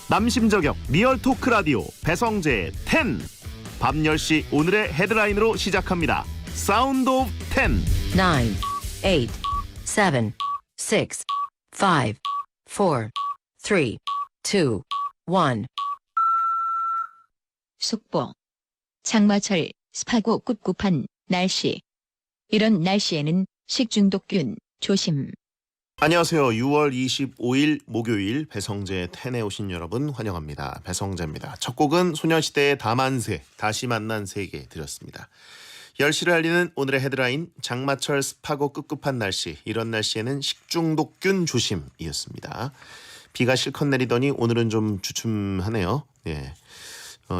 남심저격 리얼 토크 라디오 배성재의 10. 밤 10시 오늘의 헤드라인으로 시작합니다. 사운드 오브 10. 9, 8, 7, 6, 5, 4, 3, 2, 1. 속보. 장마철 습하고 꿉꿉한 날씨. 이런 날씨에는 식중독균 조심. 안녕하세요. 6월 25일 목요일 배성재의 10에 오신 여러분 환영합니다. 배성재입니다. 첫 곡은 소녀시대의 다만세, 다시 만난 세계 드렸습니다. 10시를 알리는 오늘의 헤드라인, 장마철 습하고 꿉꿉한 날씨, 이런 날씨에는 식중독균 조심이었습니다. 비가 실컷 내리더니 오늘은 좀 주춤하네요. 예.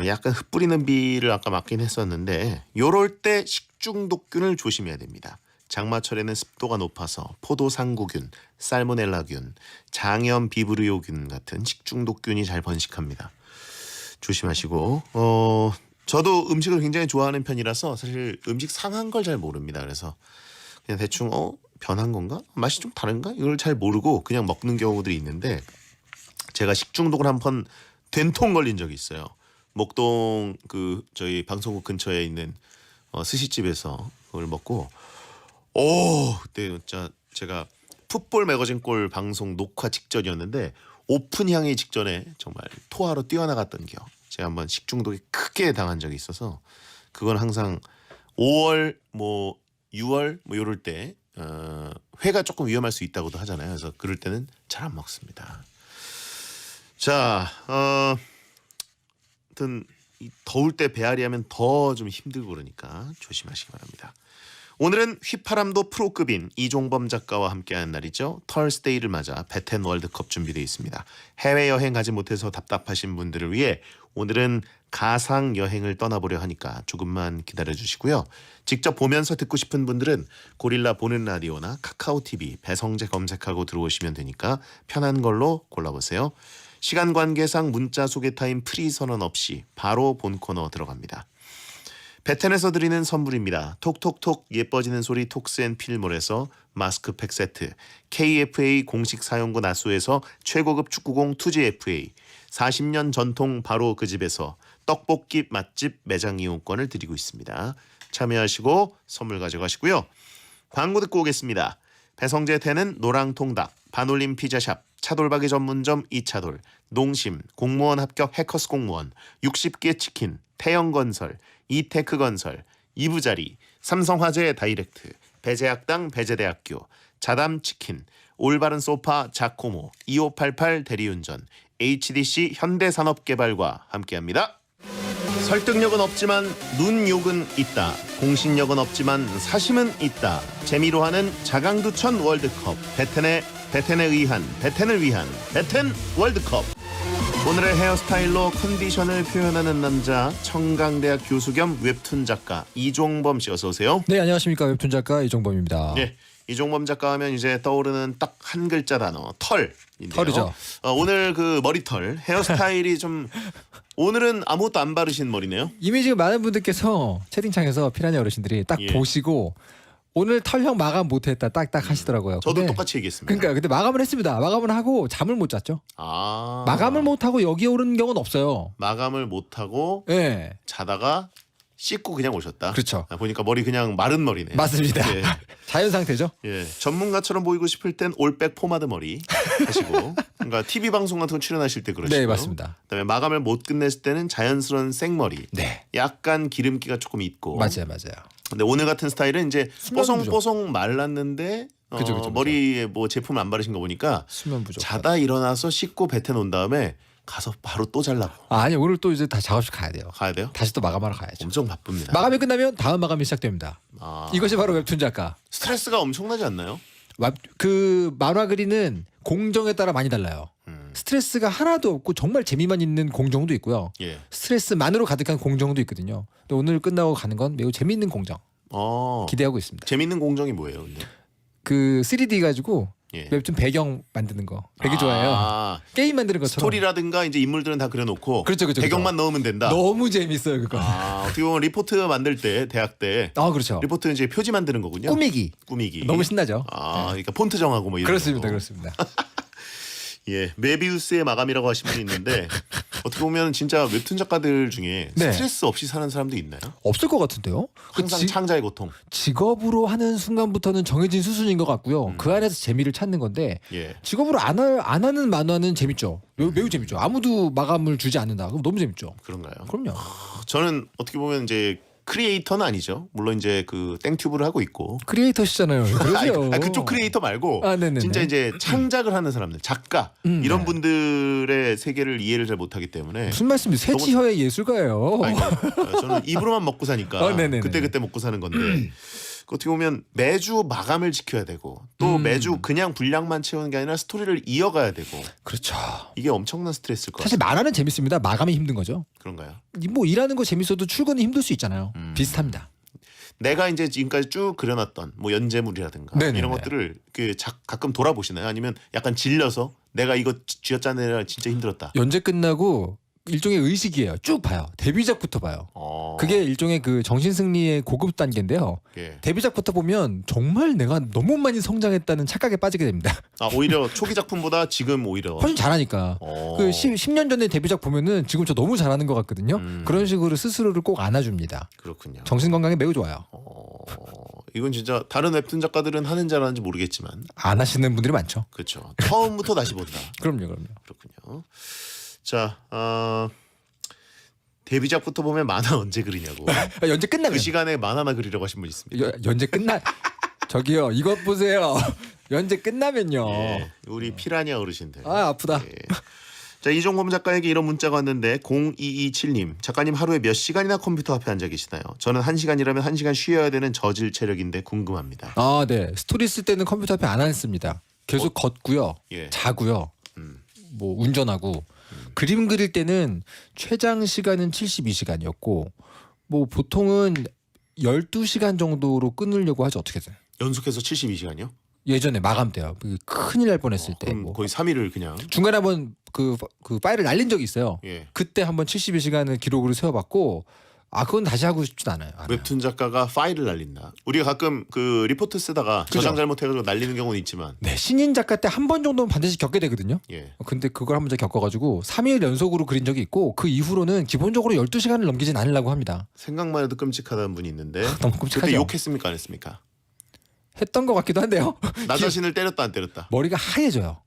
약간 흩뿌리는 비를 아까 맞긴 했었는데 요럴 때 식중독균을 조심해야 됩니다. 장마철에는 습도가 높아서 포도상구균, 살모넬라균, 장염 비브리오균 같은 식중독균이 잘 번식합니다. 조심하시고 저도 음식을 굉장히 좋아하는 편이라서 사실 음식 상한 걸 잘 모릅니다. 그래서 그냥 대충 변한 건가? 맛이 좀 다른가? 이걸 잘 모르고 그냥 먹는 경우들이 있는데 제가 식중독을 한번 된통 걸린 적이 있어요. 목동 저희 방송국 근처에 있는 스시집에서 그걸 먹고 그때 진짜 제가 풋볼 매거진 골 방송 녹화 직전이었는데 오픈 향이 직전에 정말 토하러 뛰어나갔던 기억. 제가 한번 식중독에 크게 당한 적이 있어서 그건 항상 5월 6월 이럴 때 회가 조금 위험할 수 있다고도 하잖아요. 그래서 그럴 때는 잘 안 먹습니다. 자, 아무튼 더울 때 배앓이 하면 더 좀 힘들고 그러니까 조심하시기 바랍니다. 오늘은 휘파람도 프로급인 이종범 작가와 함께하는 날이죠. 털스데이를 맞아 배텐 월드컵 준비되어 있습니다. 해외여행 가지 못해서 답답하신 분들을 위해 오늘은 가상 여행을 떠나보려 하니까 조금만 기다려주시고요. 직접 보면서 듣고 싶은 분들은 고릴라 보는 라디오나 카카오TV 배성재 검색하고 들어오시면 되니까 편한 걸로 골라보세요. 시간 관계상 문자 소개 타임 프리 선언 없이 바로 본 코너 들어갑니다. 베텐에서 드리는 선물입니다. 톡톡톡 예뻐지는 소리 톡스앤필몰에서 마스크팩 세트, KFA 공식 사용구 나수에서 최고급 축구공 투지 FA, 40년 전통 바로 그 집에서 떡볶이 맛집 매장 이용권을 드리고 있습니다. 참여하시고 선물 가져가시고요. 광고 듣고 오겠습니다. 배성재 텐은 노랑통닭, 반올림 피자샵, 차돌박이 전문점 이차돌, 농심, 공무원 합격 해커스 공무원, 60개 치킨, 태영건설, 이테크건설, 이부자리, 삼성화재 다이렉트, 배제학당 배제대학교, 자담치킨, 올바른 소파 자코모, 2588 대리운전, HDC 현대산업개발과 함께합니다. 설득력은 없지만 눈욕은 있다. 공신력은 없지만 사심은 있다. 재미로 하는 자강두천 월드컵. 베텐에 의한 베텐을 위한 베텐 월드컵. 오늘의 헤어스타일로 컨디션을 표현하는 남자, 청강대학 교수 겸 웹툰 작가 이종범 씨 어서 오세요. 네, 안녕하십니까. 웹툰 작가 이종범입니다. 네, 이종범 작가 하면 이제 떠오르는 딱 한 글자 단어 털인데요. 털이죠. 오늘 그 머리털 헤어스타일이 좀 오늘은 아무것도 안 바르신 머리네요. 이미 지금 많은 분들께서 채팅창에서 피라냐 어르신들이 딱 예. 보시고 오늘 털형 마감 못했다 딱딱 하시더라고요. 저도 근데, 똑같이 얘기했습니다. 그러니까 근데 마감을 했습니다. 마감을 하고 잠을 못 잤죠. 마감을 못 하고 여기 오는 경우는 없어요. 마감을 못 하고 예. 자다가 씻고 그냥 오셨다. 그렇죠. 보니까 머리 그냥 마른 머리네. 맞습니다. 예. 자연 상태죠. 예, 전문가처럼 보이고 싶을 땐 올백 포마드 머리 하시고, 그러니까 TV 방송 같은 거 출연하실 때 그러시고요. 네, 맞습니다. 그다음에 마감을 못 끝냈을 때는 자연스러운 생머리. 네. 약간 기름기가 조금 있고. 맞아요. 근데 오늘 같은 스타일은 이제 수면 부족. 뽀송뽀송 말랐는데 그죠. 머리에 뭐 제품 안 바르신 거 보니까 수면 부족. 자다 일어나서 씻고 뱉어 놓은 다음에 가서 바로 또 잘라고. 아니 오늘 또 이제 다 작업실 가야 돼요. 가야 돼요? 다시 또 마감하러 가야죠. 엄청 바쁩니다. 마감이 끝나면 다음 마감이 시작됩니다. 이것이 바로 웹툰 작가. 스트레스가 엄청나지 않나요? 그 만화 그리는 공정에 따라 많이 달라요. 스트레스가 하나도 없고 정말 재미만 있는 공정도 있고요. 예. 스트레스만으로 가득한 공정도 있거든요. 근데 오늘 끝나고 가는 건 매우 재미있는 공정 기대하고 있습니다. 재밌는 공정이 뭐예요, 근데? 그 3D 가지고 예. 웹툰 배경 만드는 거 되게 좋아해요. 게임 만드는 것처럼. 스토리라든가 이제 인물들은 다 그려놓고 그렇죠. 배경만 넣으면 된다. 너무 재밌어요 그거. 어떻게 보면 리포트 만들 때 대학 때 그렇죠. 리포트 이제 표지 만드는 거군요. 꾸미기. 너무 신나죠. 그러니까 폰트 정하고 뭐 이런 그렇습니다. 거. 그렇습니다. 예, 메비우스의 마감이라고 하신 분이 있는데 어떻게 보면 진짜 웹툰 작가들 중에 네. 스트레스 없이 사는 사람도 있나요? 없을 것 같은데요. 항상 창자의 고통. 직업으로 하는 순간부터는 정해진 수순인 것 같고요. 그 안에서 재미를 찾는 건데 예. 직업으로 안 하는 만화는 재밌죠. 매우 재밌죠. 아무도 마감을 주지 않는다. 그럼 너무 재밌죠. 그런가요? 그럼요. 저는 어떻게 보면 이제 크리에이터는 아니죠. 물론 이제 그 땡튜브를 하고 있고. 크리에이터시잖아요. 그러세요. 그쪽 크리에이터 말고 네네네. 진짜 이제 창작을 하는 사람들, 작가 이런 네. 분들의 세계를 이해를 잘 못하기 때문에 무슨 말씀이 세치혀의 예술가예요. 아니, 저는 입으로만 먹고 사니까 네네네. 그때 먹고 사는 건데 어떻게 보면 매주 마감을 지켜야 되고 또 매주 그냥 분량만 채우는 게 아니라 스토리를 이어가야 되고 그렇죠. 이게 엄청난 스트레스일 것 사실 같아요. 만화는 재밌습니다. 마감이 힘든 거죠. 그런가요? 뭐 일하는 거 재밌어도 출근이 힘들 수 있잖아요. 비슷합니다. 내가 이제 지금까지 쭉 그려놨던 뭐 연재물이라든가 네네네. 이런 것들을 가끔 돌아보시나요? 아니면 약간 질려서 내가 이거 쥐어짜내느라 진짜 힘들었다. 연재 끝나고 일종의 의식이에요. 쭉 봐요. 데뷔작부터 봐요. 그게 일종의 그 정신승리의 고급 단계인데요. 예. 데뷔작부터 보면 정말 내가 너무 많이 성장했다는 착각에 빠지게 됩니다. 오히려 초기 작품보다 지금 오히려 훨씬 잘하니까. 그 10년 전에 데뷔작 보면은 지금 저 너무 잘하는 것 같거든요. 그런 식으로 스스로를 꼭 안아줍니다. 그렇군요. 정신 건강에 매우 좋아요. 이건 진짜 다른 웹툰 작가들은 하는 줄 아는지 모르겠지만 안 하시는 분들이 많죠. 그렇죠. 처음부터 다시 본다. 그럼요. 그렇군요. 자, 데뷔작부터 보면 만화 언제 그리냐고. 연재 끝나면 그 시간에 만화나 그리려고 하신 분 있습니다. 연재 끝나 저기요 이것 보세요. 연재 끝나면요. 예, 우리 피라냐 어르신들. 아프다. 예. 자, 이종범 작가에게 이런 문자가 왔는데 0227님 작가님 하루에 몇 시간이나 컴퓨터 앞에 앉아 계시나요? 저는 1시간이라면 1시간 쉬어야 되는 저질 체력인데 궁금합니다. 네. 스토리 쓸 때는 컴퓨터 앞에 안 앉습니다. 계속 걷고요. 예. 자고요. 뭐 운전하고 그림 그릴 때는 최장 시간은 72시간이었고 뭐 보통은 12시간 정도로 끊으려고 하죠. 어떻게 돼요? 연속해서 72시간이요? 예전에 마감 때요. 큰일 날 뻔했을 때. 그럼 뭐. 거의 3일을 그냥. 중간에 한번 그 파일을 날린 적이 있어요. 예. 그때 한번 72시간을 기록으로 세워봤고 그건 다시 하고 싶진 않아요. 웹툰 작가가 파일을 날린다. 우리가 가끔 그 리포트 쓰다가 그죠? 저장 잘못해가지고 날리는 경우는 있지만. 네, 신인 작가 때 한 번 정도는 반드시 겪게 되거든요. 예. 근데 그걸 한번 겪어가지고 3일 연속으로 그린 적이 있고 그 이후로는 기본적으로 12시간을 넘기진 않으려고 합니다. 생각만 해도 끔찍하다는 분이 있는데 너무 끔찍하죠. 그때 욕했습니까 안 했습니까? 했던 것 같기도 한데요. 나 자신을 때렸다 안 때렸다. 머리가 하얘져요.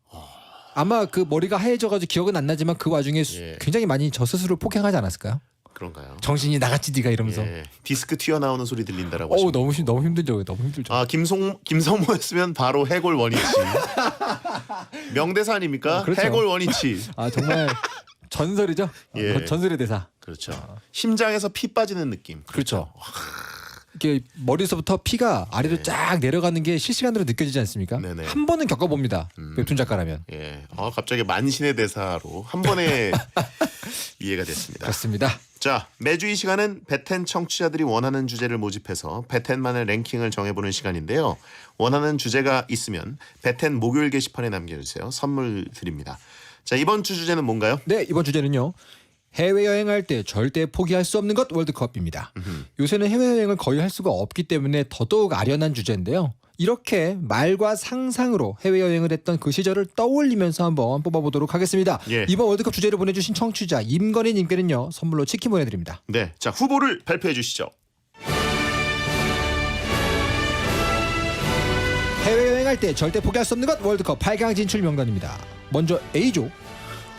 아마 그 머리가 하얘져가지고 기억은 안 나지만 그 와중에 예. 굉장히 많이 저 스스로 폭행하지 않았을까요? 그런가요? 정신이 나갔지 네가 이러면서. 예. 디스크 튀어나오는 소리 들린다라고 하시면. 너무 힘들죠. 너무 힘들죠. 김성모였으면 바로 해골 원위치. 명대사 아닙니까? 그렇죠. 해골 원위치. 정말 전설이죠. 예. 전설의 대사. 그렇죠. 심장에서 피 빠지는 느낌. 그렇죠. 이게 머리에서부터 피가 아래로 쫙 내려가는 게 실시간으로 느껴지지 않습니까? 네네. 한 번은 겪어봅니다. 웹툰 작가라면. 예. 갑자기 만신의 대사로 한 번에 이해가 됐습니다. 그렇습니다. 자, 매주 이 시간은 베텐 청취자들이 원하는 주제를 모집해서 베텐만의 랭킹을 정해보는 시간인데요. 원하는 주제가 있으면 베텐 목요일 게시판에 남겨주세요. 선물 드립니다. 자, 이번 주 주제는 뭔가요? 네, 이번 주제는요. 해외여행할 때 절대 포기할 수 없는 것 월드컵입니다. 요새는 해외여행을 거의 할 수가 없기 때문에 더더욱 아련한 주제인데요. 이렇게 말과 상상으로 해외여행을 했던 그 시절을 떠올리면서 한번 뽑아보도록 하겠습니다. 예. 이번 월드컵 주제를 보내주신 청취자 임건희님께는요. 선물로 치킨 보내드립니다. 네, 자 후보를 발표해 주시죠. 해외여행할 때 절대 포기할 수 없는 것 월드컵 8강 진출 명단입니다. 먼저 A조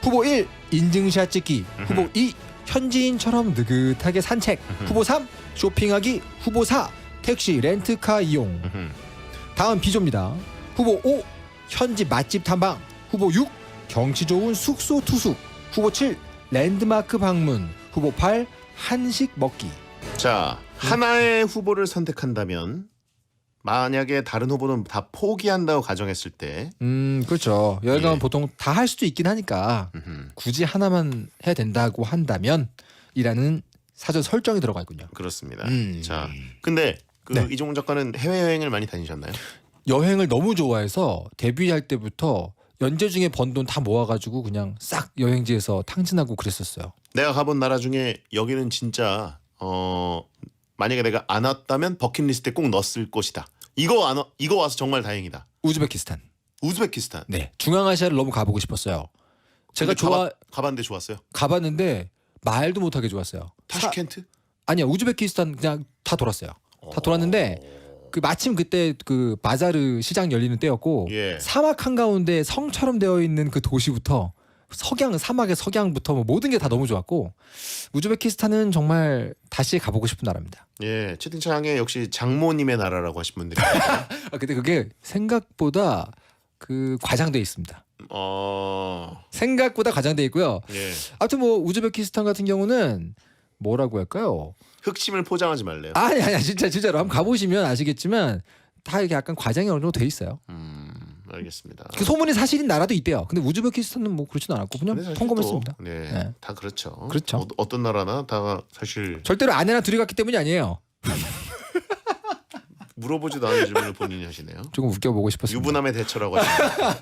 후보 1 인증샷 찍기, 후보 2 현지인처럼 느긋하게 산책, 후보 3 쇼핑하기, 후보 4 택시 렌트카 이용. 다음 B조입니다. 후보 5 현지 맛집 탐방, 후보 6 경치 좋은 숙소 투숙, 후보 7 랜드마크 방문, 후보 8 한식 먹기. 자, 하나의 후보를 선택한다면 만약에 다른 후보는 다 포기한다고 가정했을 때 그렇죠. 여행 가면 예. 보통 다 할 수도 있긴 하니까 굳이 하나만 해야 된다고 한다면 이라는 사전 설정이 들어가 있군요. 그렇습니다. 음. 자, 근데 네. 이종훈 작가는 해외여행을 많이 다니셨나요? 여행을 너무 좋아해서 데뷔할 때부터 연재 중에 번 돈 다 모아가지고 그냥 싹 여행지에서 탕진하고 그랬었어요. 내가 가본 나라 중에 여기는 진짜 만약에 내가 안 왔다면 버킷리스트에 꼭 넣었을 곳이다. 이거 와서 정말 다행이다. 우즈베키스탄. 우즈베키스탄. 네, 중앙아시아를 너무 가보고 싶었어요. 제가 근데 가봤는데 좋았어요. 가봤는데 말도 못하게 좋았어요. 타슈켄트? 아니야, 우즈베키스탄 그냥 다 돌았어요. 다 돌았는데 그 마침 그때 그 바자르 시장 열리는 때였고 예. 사막 한가운데 성처럼 되어 있는 그 도시부터 사막의 석양부터 뭐 모든 게 다 너무 좋았고 우즈베키스탄은 정말 다시 가보고 싶은 나라입니다. 예, 채팅창에 역시 장모님의 나라라고 하신 분들이 근데 그게 생각보다 그 과장돼 있습니다. 생각보다 과장돼 있고요. 예. 아무튼 뭐 우즈베키스탄 같은 경우는 뭐라고 할까요? 흑심을 포장하지 말래요. 아니 진짜로 한번 가보시면 아시겠지만 다 이게 약간 과장이 어느 정도 돼 있어요. 알겠습니다. 그 소문이 사실인 나라도 있대요. 근데 우즈베키스탄은 뭐 그렇지는 않았고 그냥 근데 사실 통감했습니다. 또, 네, 네. 다 그렇죠. 그렇죠. 어떤 나라나 다 사실 절대로 아내나 둘이 갔기 때문이 아니에요. 물어보지도 않은 질문을 본인이 하시네요. 조금 웃겨보고 싶었습니다. 유부남의 대처라고 하시네요.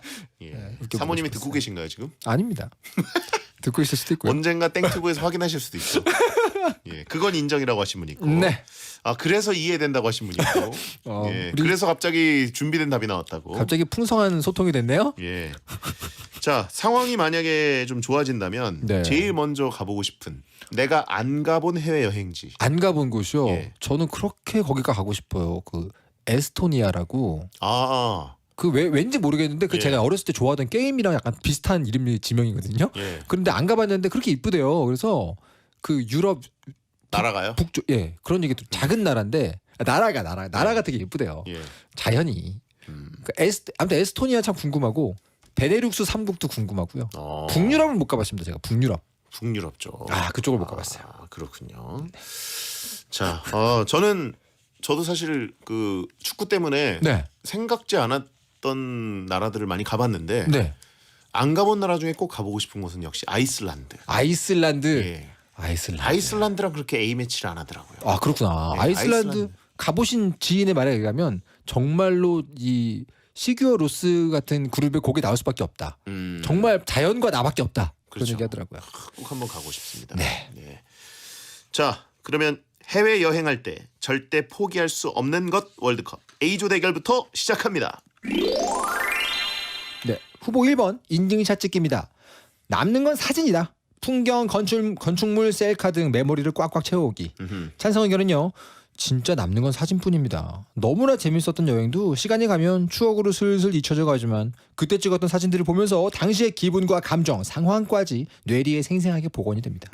예. 웃겨보고 사모님이 싶었어요. 듣고 계신가요 지금? 아닙니다. 듣고 있을 수도 있고요. 언젠가 땡튜브에서 확인하실 수도 있죠. 예, 그건 인정이라고 하신 분 있고. 네. 아 그래서 이해된다고 하신 분 있고. 예, 우리 그래서 갑자기 준비된 답이 나왔다고. 갑자기 풍성한 소통이 됐네요. 예. 자 상황이 만약에 좀 좋아진다면 네. 제일 먼저 가보고 싶은 내가 안 가본 해외 여행지. 안 가본 곳이요. 예. 저는 그렇게 거기가 가고 싶어요. 그 에스토니아라고. 그 왠지 모르겠는데 그 예. 제가 어렸을 때 좋아하던 게임이랑 약간 비슷한 이름이 지명이거든요. 예. 그런데 안 가봤는데 그렇게 이쁘대요. 그래서 그 유럽 날아가요? 북쪽 그런 얘기 작은 나라인데 나라가 되게 이쁘대요. 예. 자연이. 그러니까 아무튼 에스토니아 참 궁금하고 베네룩스 3국도 궁금하고요. 북유럽을 못 가봤습니다. 제가 북유럽. 북유럽 쪽. 그쪽을 못 가봤어요. 그렇군요. 자, 저도 사실 그 축구 때문에 네. 생각지 않았던 나라들을 많이 가봤는데 네. 안 가본 나라 중에 꼭 가보고 싶은 곳은 역시 아이슬란드. 아이슬란드. 예. 아이슬란드. 랑 그렇게 A 매치를 안 하더라고요. 그렇구나. 네, 아이슬란드 가보신 지인의 말에 의하면 정말로 이 시규어 로스 같은 그룹의 곡이 나올 수밖에 없다. 정말 자연과 나밖에 없다. 그런 그렇죠. 얘기하더라고요. 꼭 한번 가고 싶습니다. 네. 자, 그러면 해외 여행할 때 절대 포기할 수 없는 것 월드컵 A조 대결부터 시작합니다. 네. 후보 1번 인증샷 찍기입니다. 남는 건 사진이다. 풍경, 건축물, 셀카 등 메모리를 꽉꽉 채워오기. 찬성 의견은요. 진짜 남는 건 사진뿐입니다. 너무나 재밌었던 여행도 시간이 가면 추억으로 슬슬 잊혀져 가지만 그때 찍었던 사진들을 보면서 당시의 기분과 감정, 상황까지 뇌리에 생생하게 복원이 됩니다.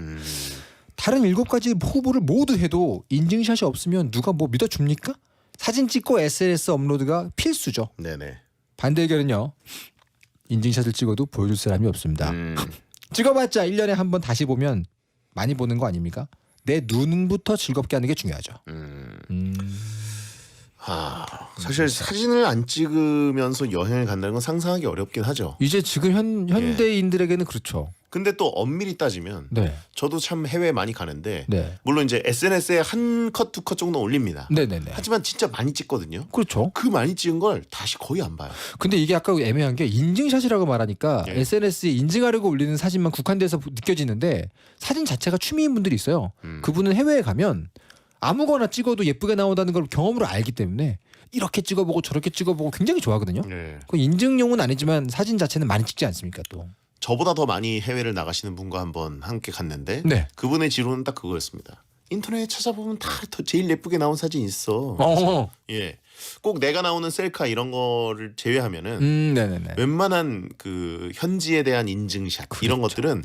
다른 7가지 후보를 모두 해도 인증샷이 없으면 누가 뭐 믿어줍니까? 사진 찍고 SNS 업로드가 필수죠. 네네. 반대 의견은요. 인증샷을 찍어도 보여줄 사람이 없습니다. 찍어봤자 1년에 한 번 다시 보면 많이 보는 거 아닙니까? 내 눈부터 즐겁게 하는 게 중요하죠. 사실 사진을 안 찍으면서 여행을 간다는 건 상상하기 어렵긴 하죠. 이제 지금 현대인들에게는 그렇죠. 근데 또 엄밀히 따지면 네. 저도 참 해외 많이 가는데 네. 물론 이제 SNS에 한 컷 두 컷 정도 올립니다. 네네네. 하지만 진짜 많이 찍거든요. 그렇죠. 그 많이 찍은 걸 다시 거의 안 봐요. 근데 이게 아까 애매한 게 인증샷이라고 말하니까 예. SNS에 인증하려고 올리는 사진만 국한돼서 느껴지는데 사진 자체가 취미인 분들이 있어요. 그분은 해외에 가면 아무거나 찍어도 예쁘게 나온다는 걸 경험으로 알기 때문에 이렇게 찍어보고 저렇게 찍어보고 굉장히 좋아하거든요. 네. 그 인증용은 아니지만 사진 자체는 많이 찍지 않습니까 또. 저보다 더 많이 해외를 나가시는 분과 한번 함께 갔는데 네. 그분의 지론은 딱 그거였습니다. 인터넷에 찾아보면 다 제일 예쁘게 나온 사진 있어. 예, 꼭 내가 나오는 셀카 이런 거를 제외하면은 네네네. 웬만한 그 현지에 대한 인증샷 이런 것들은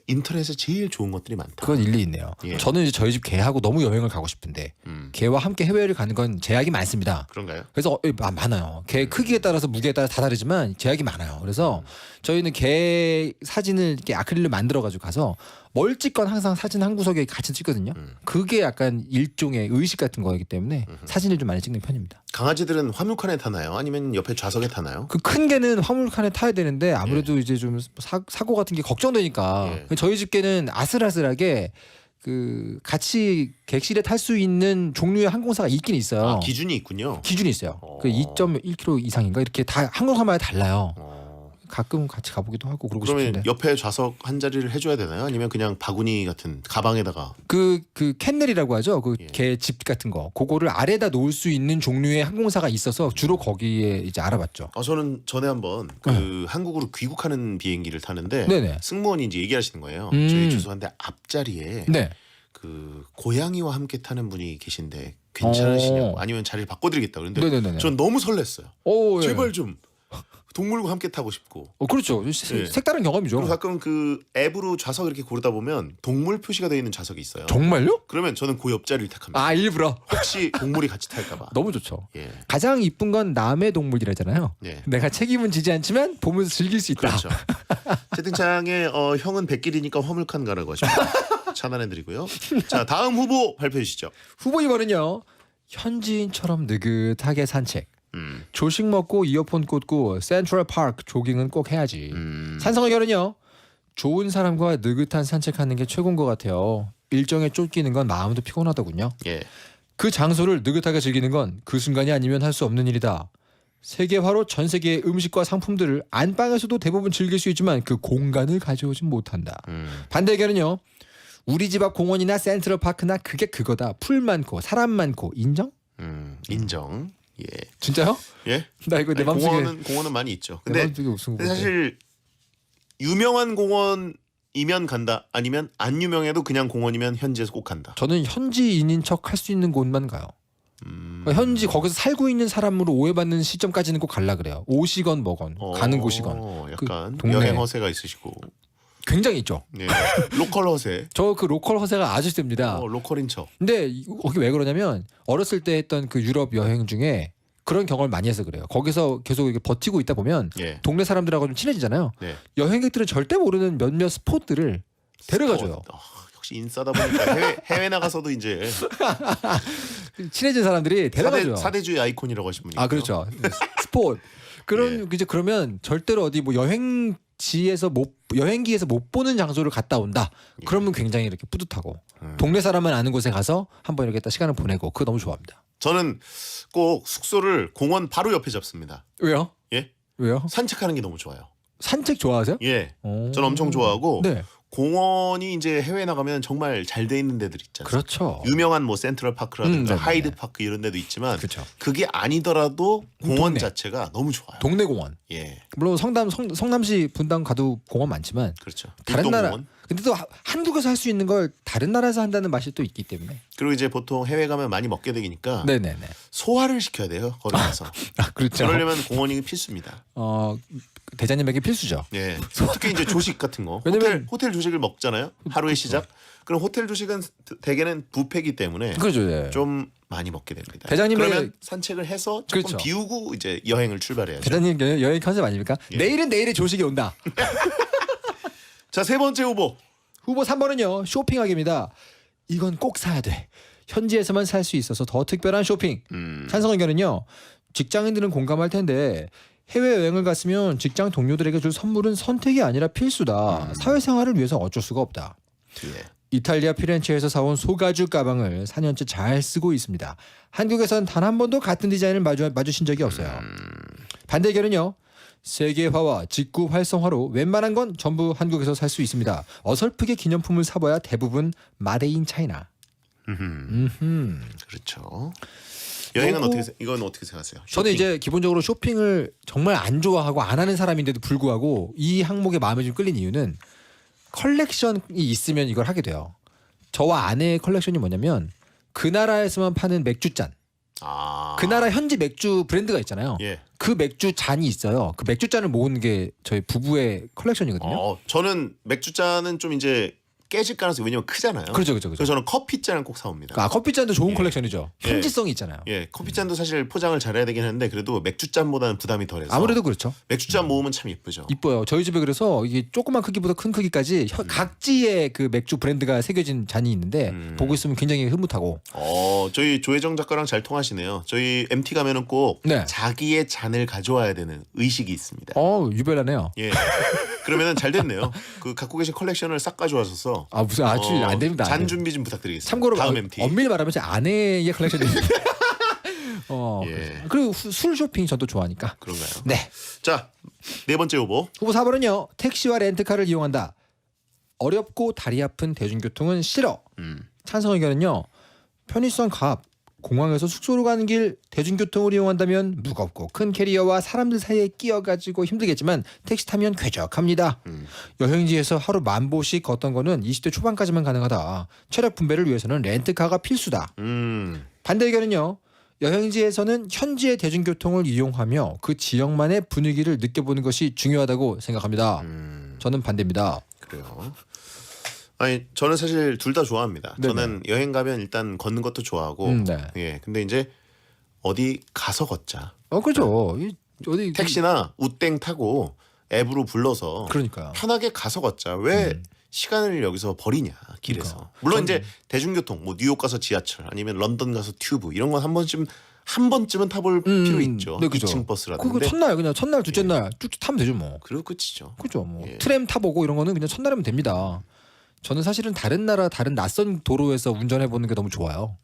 인터넷에 제일 좋은 것들이 많다. 그건 일리 있네요. 예. 저는 이제 저희 집 개하고 너무 여행을 가고 싶은데 개와 함께 해외를 가는 건 제약이 많습니다. 그런가요? 그래서 많아요. 개 크기에 따라서 무게에 따라 다 다르지만 제약이 많아요. 그래서 저희는 개 사진을 이렇게 아크릴로 만들어 가지고 가서 뭘 찍건 항상 사진 한 구석에 같이 찍거든요. 그게 약간 일종의 의식 같은 거이기 때문에 사진을 좀 많이 찍는 편입니다. 강아지들은 화물칸에 타나요? 아니면 옆에 좌석에 타나요? 그 큰 개는 화물칸에 타야 되는데 아무래도 이제 좀 사고 같은 게 걱정되니까 저희 집 개는 아슬아슬하게 그 같이 객실에 탈 수 있는 종류의 항공사가 있긴 있어요. 기준이 있군요. 기준이 있어요. 그 2.1kg 이상인가 이렇게 다 항공사마다 달라요. 가끔 같이 가보기도 하고 그러고 그러면 싶은데. 옆에 좌석 한 자리를 해줘야 되나요? 아니면 그냥 바구니 같은 가방에다가 그 캔넬이라고 하죠. 그 예. 개 집 같은 거. 그거를 아래다 놓을 수 있는 종류의 항공사가 있어서 주로 거기에 이제 알아봤죠. 저는 전에 한번 그 한국으로 귀국하는 비행기를 타는데 네네. 승무원이 이제 얘기하시는 거예요. 음. 저희 죄송한데 앞자리에 네. 그 고양이와 함께 타는 분이 계신데 괜찮으시냐고 아니면 자리를 바꿔드리겠다 그런데 네네네. 전 너무 설렜어요. 오, 예. 제발 좀 동물과 함께 타고 싶고. 그렇죠. 예. 색다른 경험이죠. 그리고 가끔 그 앱으로 좌석 이렇게 고르다 보면 동물 표시가 되어 있는 좌석이 있어요. 정말요? 그러면 저는 그 옆자리를 택합니다. 아, 일부러. 혹시 동물이 같이 탈까봐. 너무 좋죠. 예, 가장 이쁜 건 남의 동물이라잖아요. 네. 내가 책임은 지지 않지만 보면서 즐길 수 있다. 그렇죠. 채팅창에 형은 백길이니까 화물칸 가라고 하십니다. 차단해드리고요. 자, 다음 후보 발표해 주시죠. 후보 2번은요. 현지인처럼 느긋하게 산책. 조식 먹고 이어폰 꽂고 센트럴 파크 조깅은 꼭 해야지. 찬성 의견은요. 좋은 사람과 느긋한 산책하는 게 최고인 것 같아요. 일정에 쫓기는 건 마음도 피곤하더군요. 예. 그 장소를 느긋하게 즐기는 건 그 순간이 아니면 할 수 없는 일이다. 세계화로 전 세계의 음식과 상품들을 안방에서도 대부분 즐길 수 있지만 그 공간을 가져오진 못한다. 반대 의견은요. 우리 집 앞 공원이나 센트럴 파크나 그게 그거다. 풀 많고 사람 많고 인정? 인정. 예. 진짜요? 예. 나 이거 내 아니, 맘속에 공원은 많이 있죠. 내 근데 맘속에 무슨 근데 사실 유명한 공원이면 간다. 아니면 안 유명해도 그냥 공원이면 현지에서 꼭 간다. 저는 현지인인 척 할 수 있는 곳만 가요. 그러니까 현지 거기서 살고 있는 사람으로 오해받는 시점까지는 꼭 갈라 그래요. 오시건 뭐건 가는 곳이건 약간 동네. 여행 허세가 있으시고. 굉장히 있죠. 네. 로컬 허세. 저 그 로컬 허세가 아주 셉니다. 로컬인 척. 근데 거기 왜 그러냐면 어렸을 때 했던 그 유럽 여행 중에 그런 경험을 많이 해서 그래요. 거기서 계속 이렇게 버티고 있다 보면 예. 동네 사람들하고 좀 친해지잖아요. 네. 여행객들은 절대 모르는 몇몇 스포트를 데려가줘요. 역시 인싸다 보니까 해외 나가서도 이제 친해진 사람들이 데려가줘요. 사대주의 아이콘이라고 하신 분이. 아 그렇죠. 스포츠. 그런 이제 그러면 절대로 어디 뭐 여행지에서 여행기에서 못 보는 장소를 갔다 온다. 그러면 굉장히 이렇게 뿌듯하고 동네 사람만 아는 곳에 가서 한번 이렇게 딱 시간을 보내고 그거 너무 좋아합니다. 저는 꼭 숙소를 공원 바로 옆에 잡습니다. 왜요? 예? 왜요? 산책하는 게 너무 좋아요. 산책 좋아하세요? 예. 저는 엄청 좋아하고 네. 공원이 이제 해외 나가면 정말 잘 돼 있는 데들 있잖아요. 그렇죠. 유명한 뭐 센트럴 파크라든가 네네네. 하이드 파크 이런 데도 있지만 그렇죠. 그게 아니더라도 공원 동네. 자체가 너무 좋아요. 동네 공원. 예. 물론 성남시 분당 가도 공원 많지만 그렇죠. 다른 나라. 일동공원. 근데 또 한국에서 할 수 있는 걸 다른 나라에서 한다는 맛이 또 있기 때문에. 그리고 이제 보통 해외 가면 많이 먹게 되니까 네네네. 소화를 시켜야 돼요. 거기 가서. 아 그렇죠. 그러려면 공원이 필수입니다. 대장님에게 필수죠. 예. 특히 이제 조식 같은 거. 왜냐면- 호텔 조식을 먹잖아요. 하루의 시작. 그럼 호텔 조식은 대개는 뷔페이기 때문에 그렇죠. 네. 좀 많이 먹게 됩니다. 대장님의- 그러면 산책을 해서 조금 그렇죠. 비우고 이제 여행을 출발해야죠. 대장님 여행 컨셉 아닙니까? 예. 내일은 내일의 조식이 온다. 자, 세 번째 후보. 후보 3번은요. 쇼핑하기입니다. 이건 꼭 사야 돼. 현지에서만 살 수 있어서 더 특별한 쇼핑. 찬성 의견은요. 직장인들은 공감할 텐데 해외여행을 갔으면 직장 동료들에게 줄 선물은 선택이 아니라 필수다. 사회생활을 위해서 어쩔 수가 없다. 예. 이탈리아 피렌체에서 사온 소가죽 가방을 4년째 잘 쓰고 있습니다. 한국에선 단 한 번도 같은 디자인을 마주신 적이 없어요. 반대 의견은요. 세계화와 직구 활성화로 웬만한 건 전부 한국에서 살 수 있습니다. 어설프게 기념품을 사봐야 대부분 마데인 차이나. 그렇죠. 여행은 요거- 이건 어떻게 생각하세요? 저는 쇼핑. 이제 기본적으로 쇼핑을 정말 안 좋아하고 안 하는 사람인데도 불구하고 이 항목에 마음에 좀 끌린 이유는 컬렉션이 있으면 이걸 하게 돼요. 저와 아내의 컬렉션이 뭐냐면 그 나라에서만 파는 맥주잔. 그 나라 현지 맥주 브랜드가 있잖아요. 예. 그 맥주 잔이 있어요. 그 맥주 잔을 모은 게 저희 부부의 컬렉션이거든요. 저는 맥주잔은 좀 이제 깨질 가능성이 왜냐면 크잖아요. 그렇죠. 그래서 저는 커피잔을 꼭 사옵니다. 아, 커피잔도 좋은 예. 컬렉션이죠. 예. 현지성이 있잖아요. 예, 커피잔도 사실 포장을 잘해야 되긴 하는데 그래도 맥주잔보다는 부담이 덜해서 아무래도 그렇죠. 맥주잔 모으면 참 예쁘죠. 이뻐요. 저희 집에 그래서 이게 조그만 크기보다 큰 크기까지 각지의 그 맥주 브랜드가 새겨진 잔이 있는데 보고 있으면 굉장히 흐뭇하고. 저희 조혜정 작가랑 잘 통하시네요. 저희 MT 가면은 꼭 네. 자기의 잔을 가져와야 되는 의식이 있습니다. 유별나네요. 예. 그러면은 잘 됐네요. 그 갖고 계신 컬렉션을 싹 가져와셔서 아 무슨 아주 안 됩니다. 안 잔 됩니다. 준비 좀 부탁드리겠습니다. 참고로 다음 MT. 엄밀히 말하면 제 아내의 컬렉션이 예. 그리고 술 쇼핑 저도 좋아하니까. 그런가요? 네. 자, 네 번째 후보. 후보 4번은요. 택시와 렌트카를 이용한다. 어렵고 다리 아픈 대중교통은 싫어. 찬성 의견은요. 편의성 갑. 공항에서 숙소로 가는 길 대중교통을 이용한다면 무겁고 큰 캐리어와 사람들 사이에 끼어가지고 힘들겠지만 택시 타면 쾌적합니다. 여행지에서 하루 10,000보씩 걷던 거는 20대 초반까지만 가능하다. 체력 분배를 위해서는 렌트카가 필수다. 반대 의견은요. 여행지에서는 현지의 대중교통을 이용하며 그 지역만의 분위기를 느껴보는 것이 중요하다고 생각합니다. 저는 반대입니다. 그래요. 아니 저는 사실 둘 다 좋아합니다. 네네. 저는 여행 가면 일단 걷는 것도 좋아하고 네. 예. 근데 이제 어디 가서 걷자. 그죠. 어디 택시나 우땡 타고 앱으로 불러서 그러니까요. 편하게 가서 걷자. 왜 시간을 여기서 버리냐 길에서. 그러니까. 물론 이제 대중교통 뭐 뉴욕 가서 지하철 아니면 런던 가서 튜브 이런 건 한 번쯤은 타볼 필요 있죠. 네, 그죠. 2층 버스라든지. 그거 첫날 그냥 첫날 둘째 날 쭉쭉 타면 되죠 뭐. 그리고 끝이죠. 그죠. 뭐 예. 트램 타보고 이런 거는 그냥 첫날이면 됩니다. 저는 사실은 다른 나라 다른 낯선 도로에서 운전해 보는 게 너무 좋아요.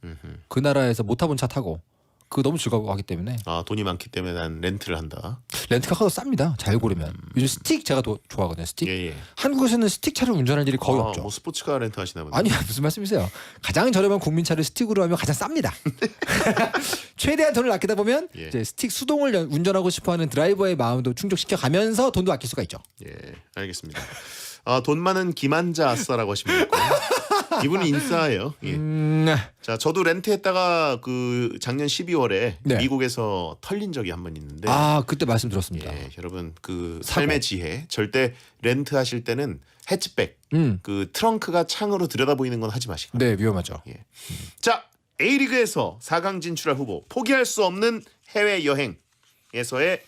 그 나라에서 못 타본 차 타고 그거 너무 즐거워 하기 때문에 아 돈이 많기 때문에 난 렌트를 한다. 렌트카가 더 쌉니다. 잘 고르면. 요즘 스틱 제가 더 좋아하거든요. 스틱. 예예. 한국에서는 스틱 차를 운전할 일이 거의 없죠. 뭐 스포츠카 렌트 하시나 보네. 아니 무슨 말씀이세요? 가장 저렴한 국민차를 스틱으로 하면 가장 쌉니다. 최대한 돈을 아끼다 보면 예. 이제 스틱 수동을 운전하고 싶어하는 드라이버의 마음도 충족시켜 가면서 돈도 아낄 수가 있죠. 예, 알겠습니다. 아, 돈 많은 김한자 아싸라고 하시면 되고 이분은 인싸예요. 예. 자, 저도 렌트했다가 그 작년 12월에 네. 미국에서 털린 적이 한 번 있는데 아 그때 말씀드렸습니다. 예, 여러분 그 사고. 삶의 지혜 절대 렌트하실 때는 해치백 그 트렁크가 창으로 들여다 보이는 건 하지 마시고. 네 위험하죠. 예. 자, A리그에서 4강 진출할 후보 포기할 수 없는 해외 여행에서의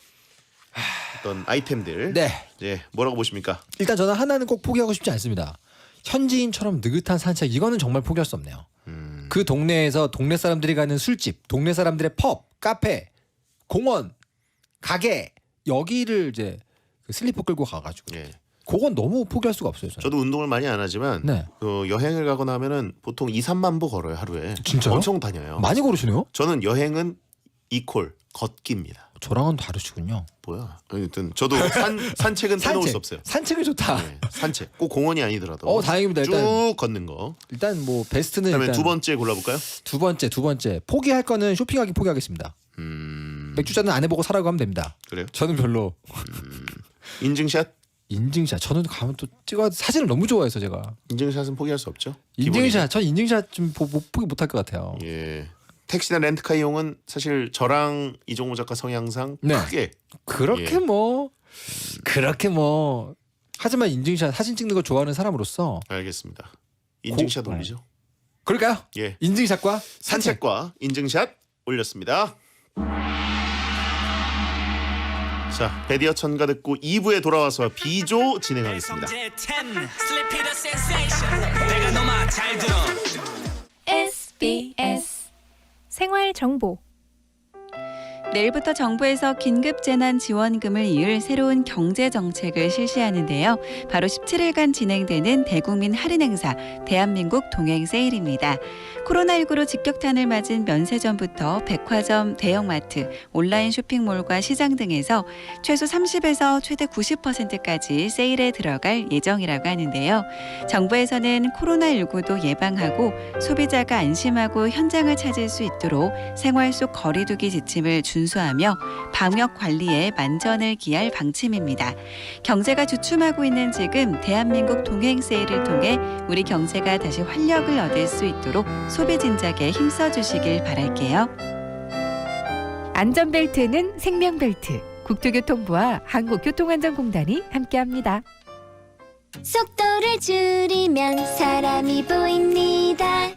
어떤 아이템들. 네. 예, 뭐라고 보십니까? 일단 저는 하나는 꼭 포기하고 싶지 않습니다. 현지인처럼 느긋한 산책 이거는 정말 포기할 수 없네요. 그 동네에서 동네 사람들이 가는 술집, 동네 사람들의 펍, 카페, 공원, 가게 여기를 이제 그 슬리퍼 끌고 가가지고 예. 그건 너무 포기할 수가 없어요. 저는. 저도 운동을 많이 안 하지만 네. 그 여행을 가거나 하면은 보통 2-3만 보 걸어요 하루에. 진짜요? 엄청 다녀요. 많이 걸으시네요. 저는 여행은 이퀄 걷기입니다. 저랑은 다르시군요. 뭐야? 하여튼 저도 산책은 빼놓을 수 없어요. 산책이 좋다. 네, 산책 꼭 공원이 아니더라도 다행입니다. 쭉 일단 걷는 거. 일단 뭐 베스트는 그다음에 일단 두 번째 골라볼까요? 두 번째 포기할 거는 쇼핑하기 포기하겠습니다. 맥주잔은 안 해보고 사라고 하면 됩니다. 그래요? 저는 별로 인증샷? 인증샷 저는 가면 또 찍어 사진을 너무 좋아해서 제가 인증샷은 포기할 수 없죠. 인증샷 전 인증샷 좀 포기 못할 것 같아요. 기본이죠. 예. 택시나 렌트카 이용은 사실 저랑 이종호 작가 성향상 네. 크게 그렇게 예. 그렇게 하지만 인증샷 사진 찍는 거 좋아하는 사람으로서 알겠습니다. 인증샷 올리죠. 그럴까요? 예. 인증샷과 산책과 인증샷 올렸습니다. 자, 베디어 천가 듣고 2부에 돌아와서 B조 진행하겠습니다. SBS 생활 정보 내일부터 정부에서 긴급재난지원금을 이을 새로운 경제정책을 실시하는데요. 바로 17일간 진행되는 대국민 할인 행사 대한민국 동행 세일입니다. 코로나19로 직격탄을 맞은 면세점부터 백화점, 대형마트, 온라인 쇼핑몰과 시장 등에서 최소 30에서 최대 90%까지 세일에 들어갈 예정이라고 하는데요. 정부에서는 코로나19도 예방하고 소비자가 안심하고 현장을 찾을 수 있도록 생활 속 거리두기 지침을 준수하며 방역 관리에 만전을 기할 방침입니다. 경제가 주춤하고 있는 지금 대한민국 동행 세일을 통해 우리 경제가 다시 활력을 얻을 수 있도록 소비 진작에 힘써 주시길 바랄게요. 안전벨트는 생명벨트 국토교통부와 한국교통안전공단이 함께합니다. 속도를 줄이면 사람이 보입니다.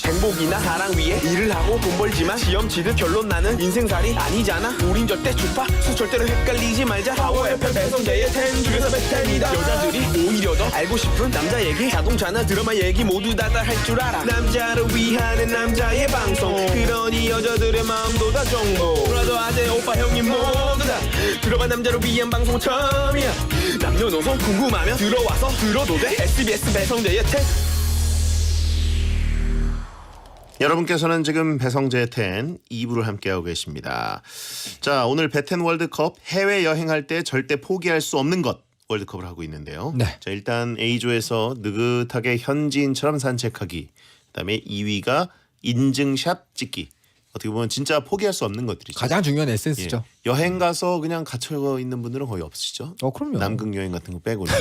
행복이나 사랑 위해 일을 하고 돈 벌지만 시험 치듯 결론 나는 인생살이 아니잖아. 우린 절대 주파수 절대로 헷갈리지 말자. 파워 FM 배성재의 10 중에서 100텐이다. 여자들이 오히려 더 알고 싶은 남자 얘기, 자동차나 드라마 얘기 모두 다 할 줄 알아. 남자를 위한 남자의 방송, 그러니 여자들의 마음도 다 정보. 브라더 아재 오빠 형님 모두 다 들어가 남자를 위한 방송 처음이야. 남녀노소 궁금하면 들어와서 들어도 돼. SBS 배성재의 10. 여러분께서는 지금 배성재의 10 2부를 함께하고 계십니다. 자, 오늘 배텐 월드컵 해외 여행할 때 절대 포기할 수 없는 것 월드컵을 하고 있는데요. 네. 자, 일단 A조에서 느긋하게 현지인처럼 산책하기. 그다음에 2위가 인증샷 찍기. 어떻게 보면 진짜 포기할 수 없는 것들이죠. 가장 중요한 에센스죠. 예. 여행 가서 그냥 갇혀 있는 분들은 거의 없으시죠. 그럼요. 남극 여행 같은 거 빼고는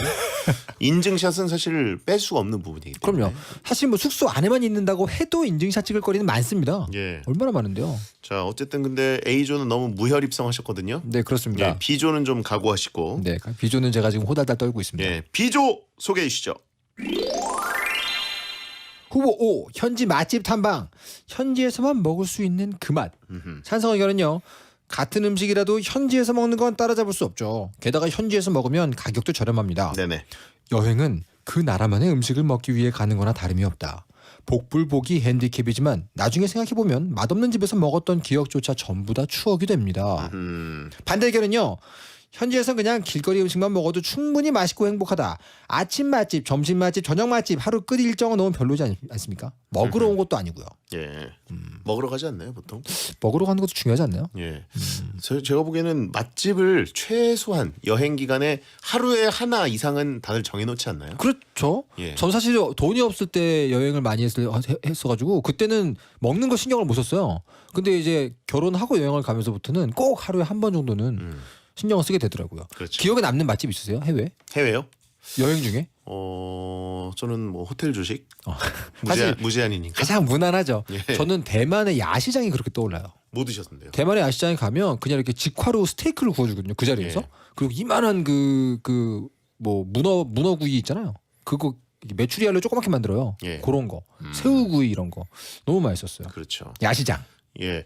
인증샷은 사실 뺄 수가 없는 부분이기 때문에. 그럼요. 사실 뭐 숙소 안에만 있는다고 해도 인증샷 찍을 거리는 많습니다. 예. 얼마나 많은데요. 자, 어쨌든 근데 A조는 너무 무혈입성하셨거든요. 네, 그렇습니다. 예, B조는 좀 각오하시고. 네, B조는 제가 지금 호달달 떨고 있습니다. 예, B조 소개해 주시죠. 후보 5 현지 맛집 탐방. 현지에서만 먹을 수 있는 그 맛. 찬성 의견은요. 같은 음식이라도 현지에서 먹는 건 따라잡을 수 없죠. 게다가 현지에서 먹으면 가격도 저렴합니다. 네네. 여행은 그 나라만의 음식을 먹기 위해 가는 거나 다름이 없다. 복불복이 핸디캡이지만 나중에 생각해보면 맛없는 집에서 먹었던 기억조차 전부 다 추억이 됩니다. 반대 의견은요. 현지에선 그냥 길거리 음식만 먹어도 충분히 맛있고 행복하다. 아침 맛집, 점심 맛집, 저녁 맛집 하루 끝 일정은 너무 별로지 않습니까? 먹으러 온 것도 아니고요. 예. 먹으러 가지 않나요, 보통? 먹으러 가는 것도 중요하지 않나요? 예. 제가 보기에는 맛집을 최소한 여행 기간에 하루에 하나 이상은 다들 정해놓지 않나요? 그렇죠. 예. 전 사실 돈이 없을 때 여행을 많이 했어가지고 그때는 먹는 거 신경을 못 썼어요. 근데 이제 결혼하고 여행을 가면서부터는 꼭 하루에 한 번 정도는 신경을 쓰게 되더라고요. 그렇죠. 기억에 남는 맛집 있으세요? 해외? 해외요? 여행 중에? 저는 뭐 호텔 조식 사실 무제한이니까 가장 무난하죠. 예. 저는 대만의 야시장이 그렇게 떠올라요. 뭐 드셨는데요? 대만의 야시장에 가면 그냥 이렇게 직화로 스테이크를 구워주거든요. 그 자리에서. 예. 그리고 이만한 뭐 문어구이 있잖아요. 그거 메추리알로 조그맣게 만들어요. 예. 그런 거. 새우구이 이런 거. 너무 맛있었어요. 그렇죠. 야시장. 예.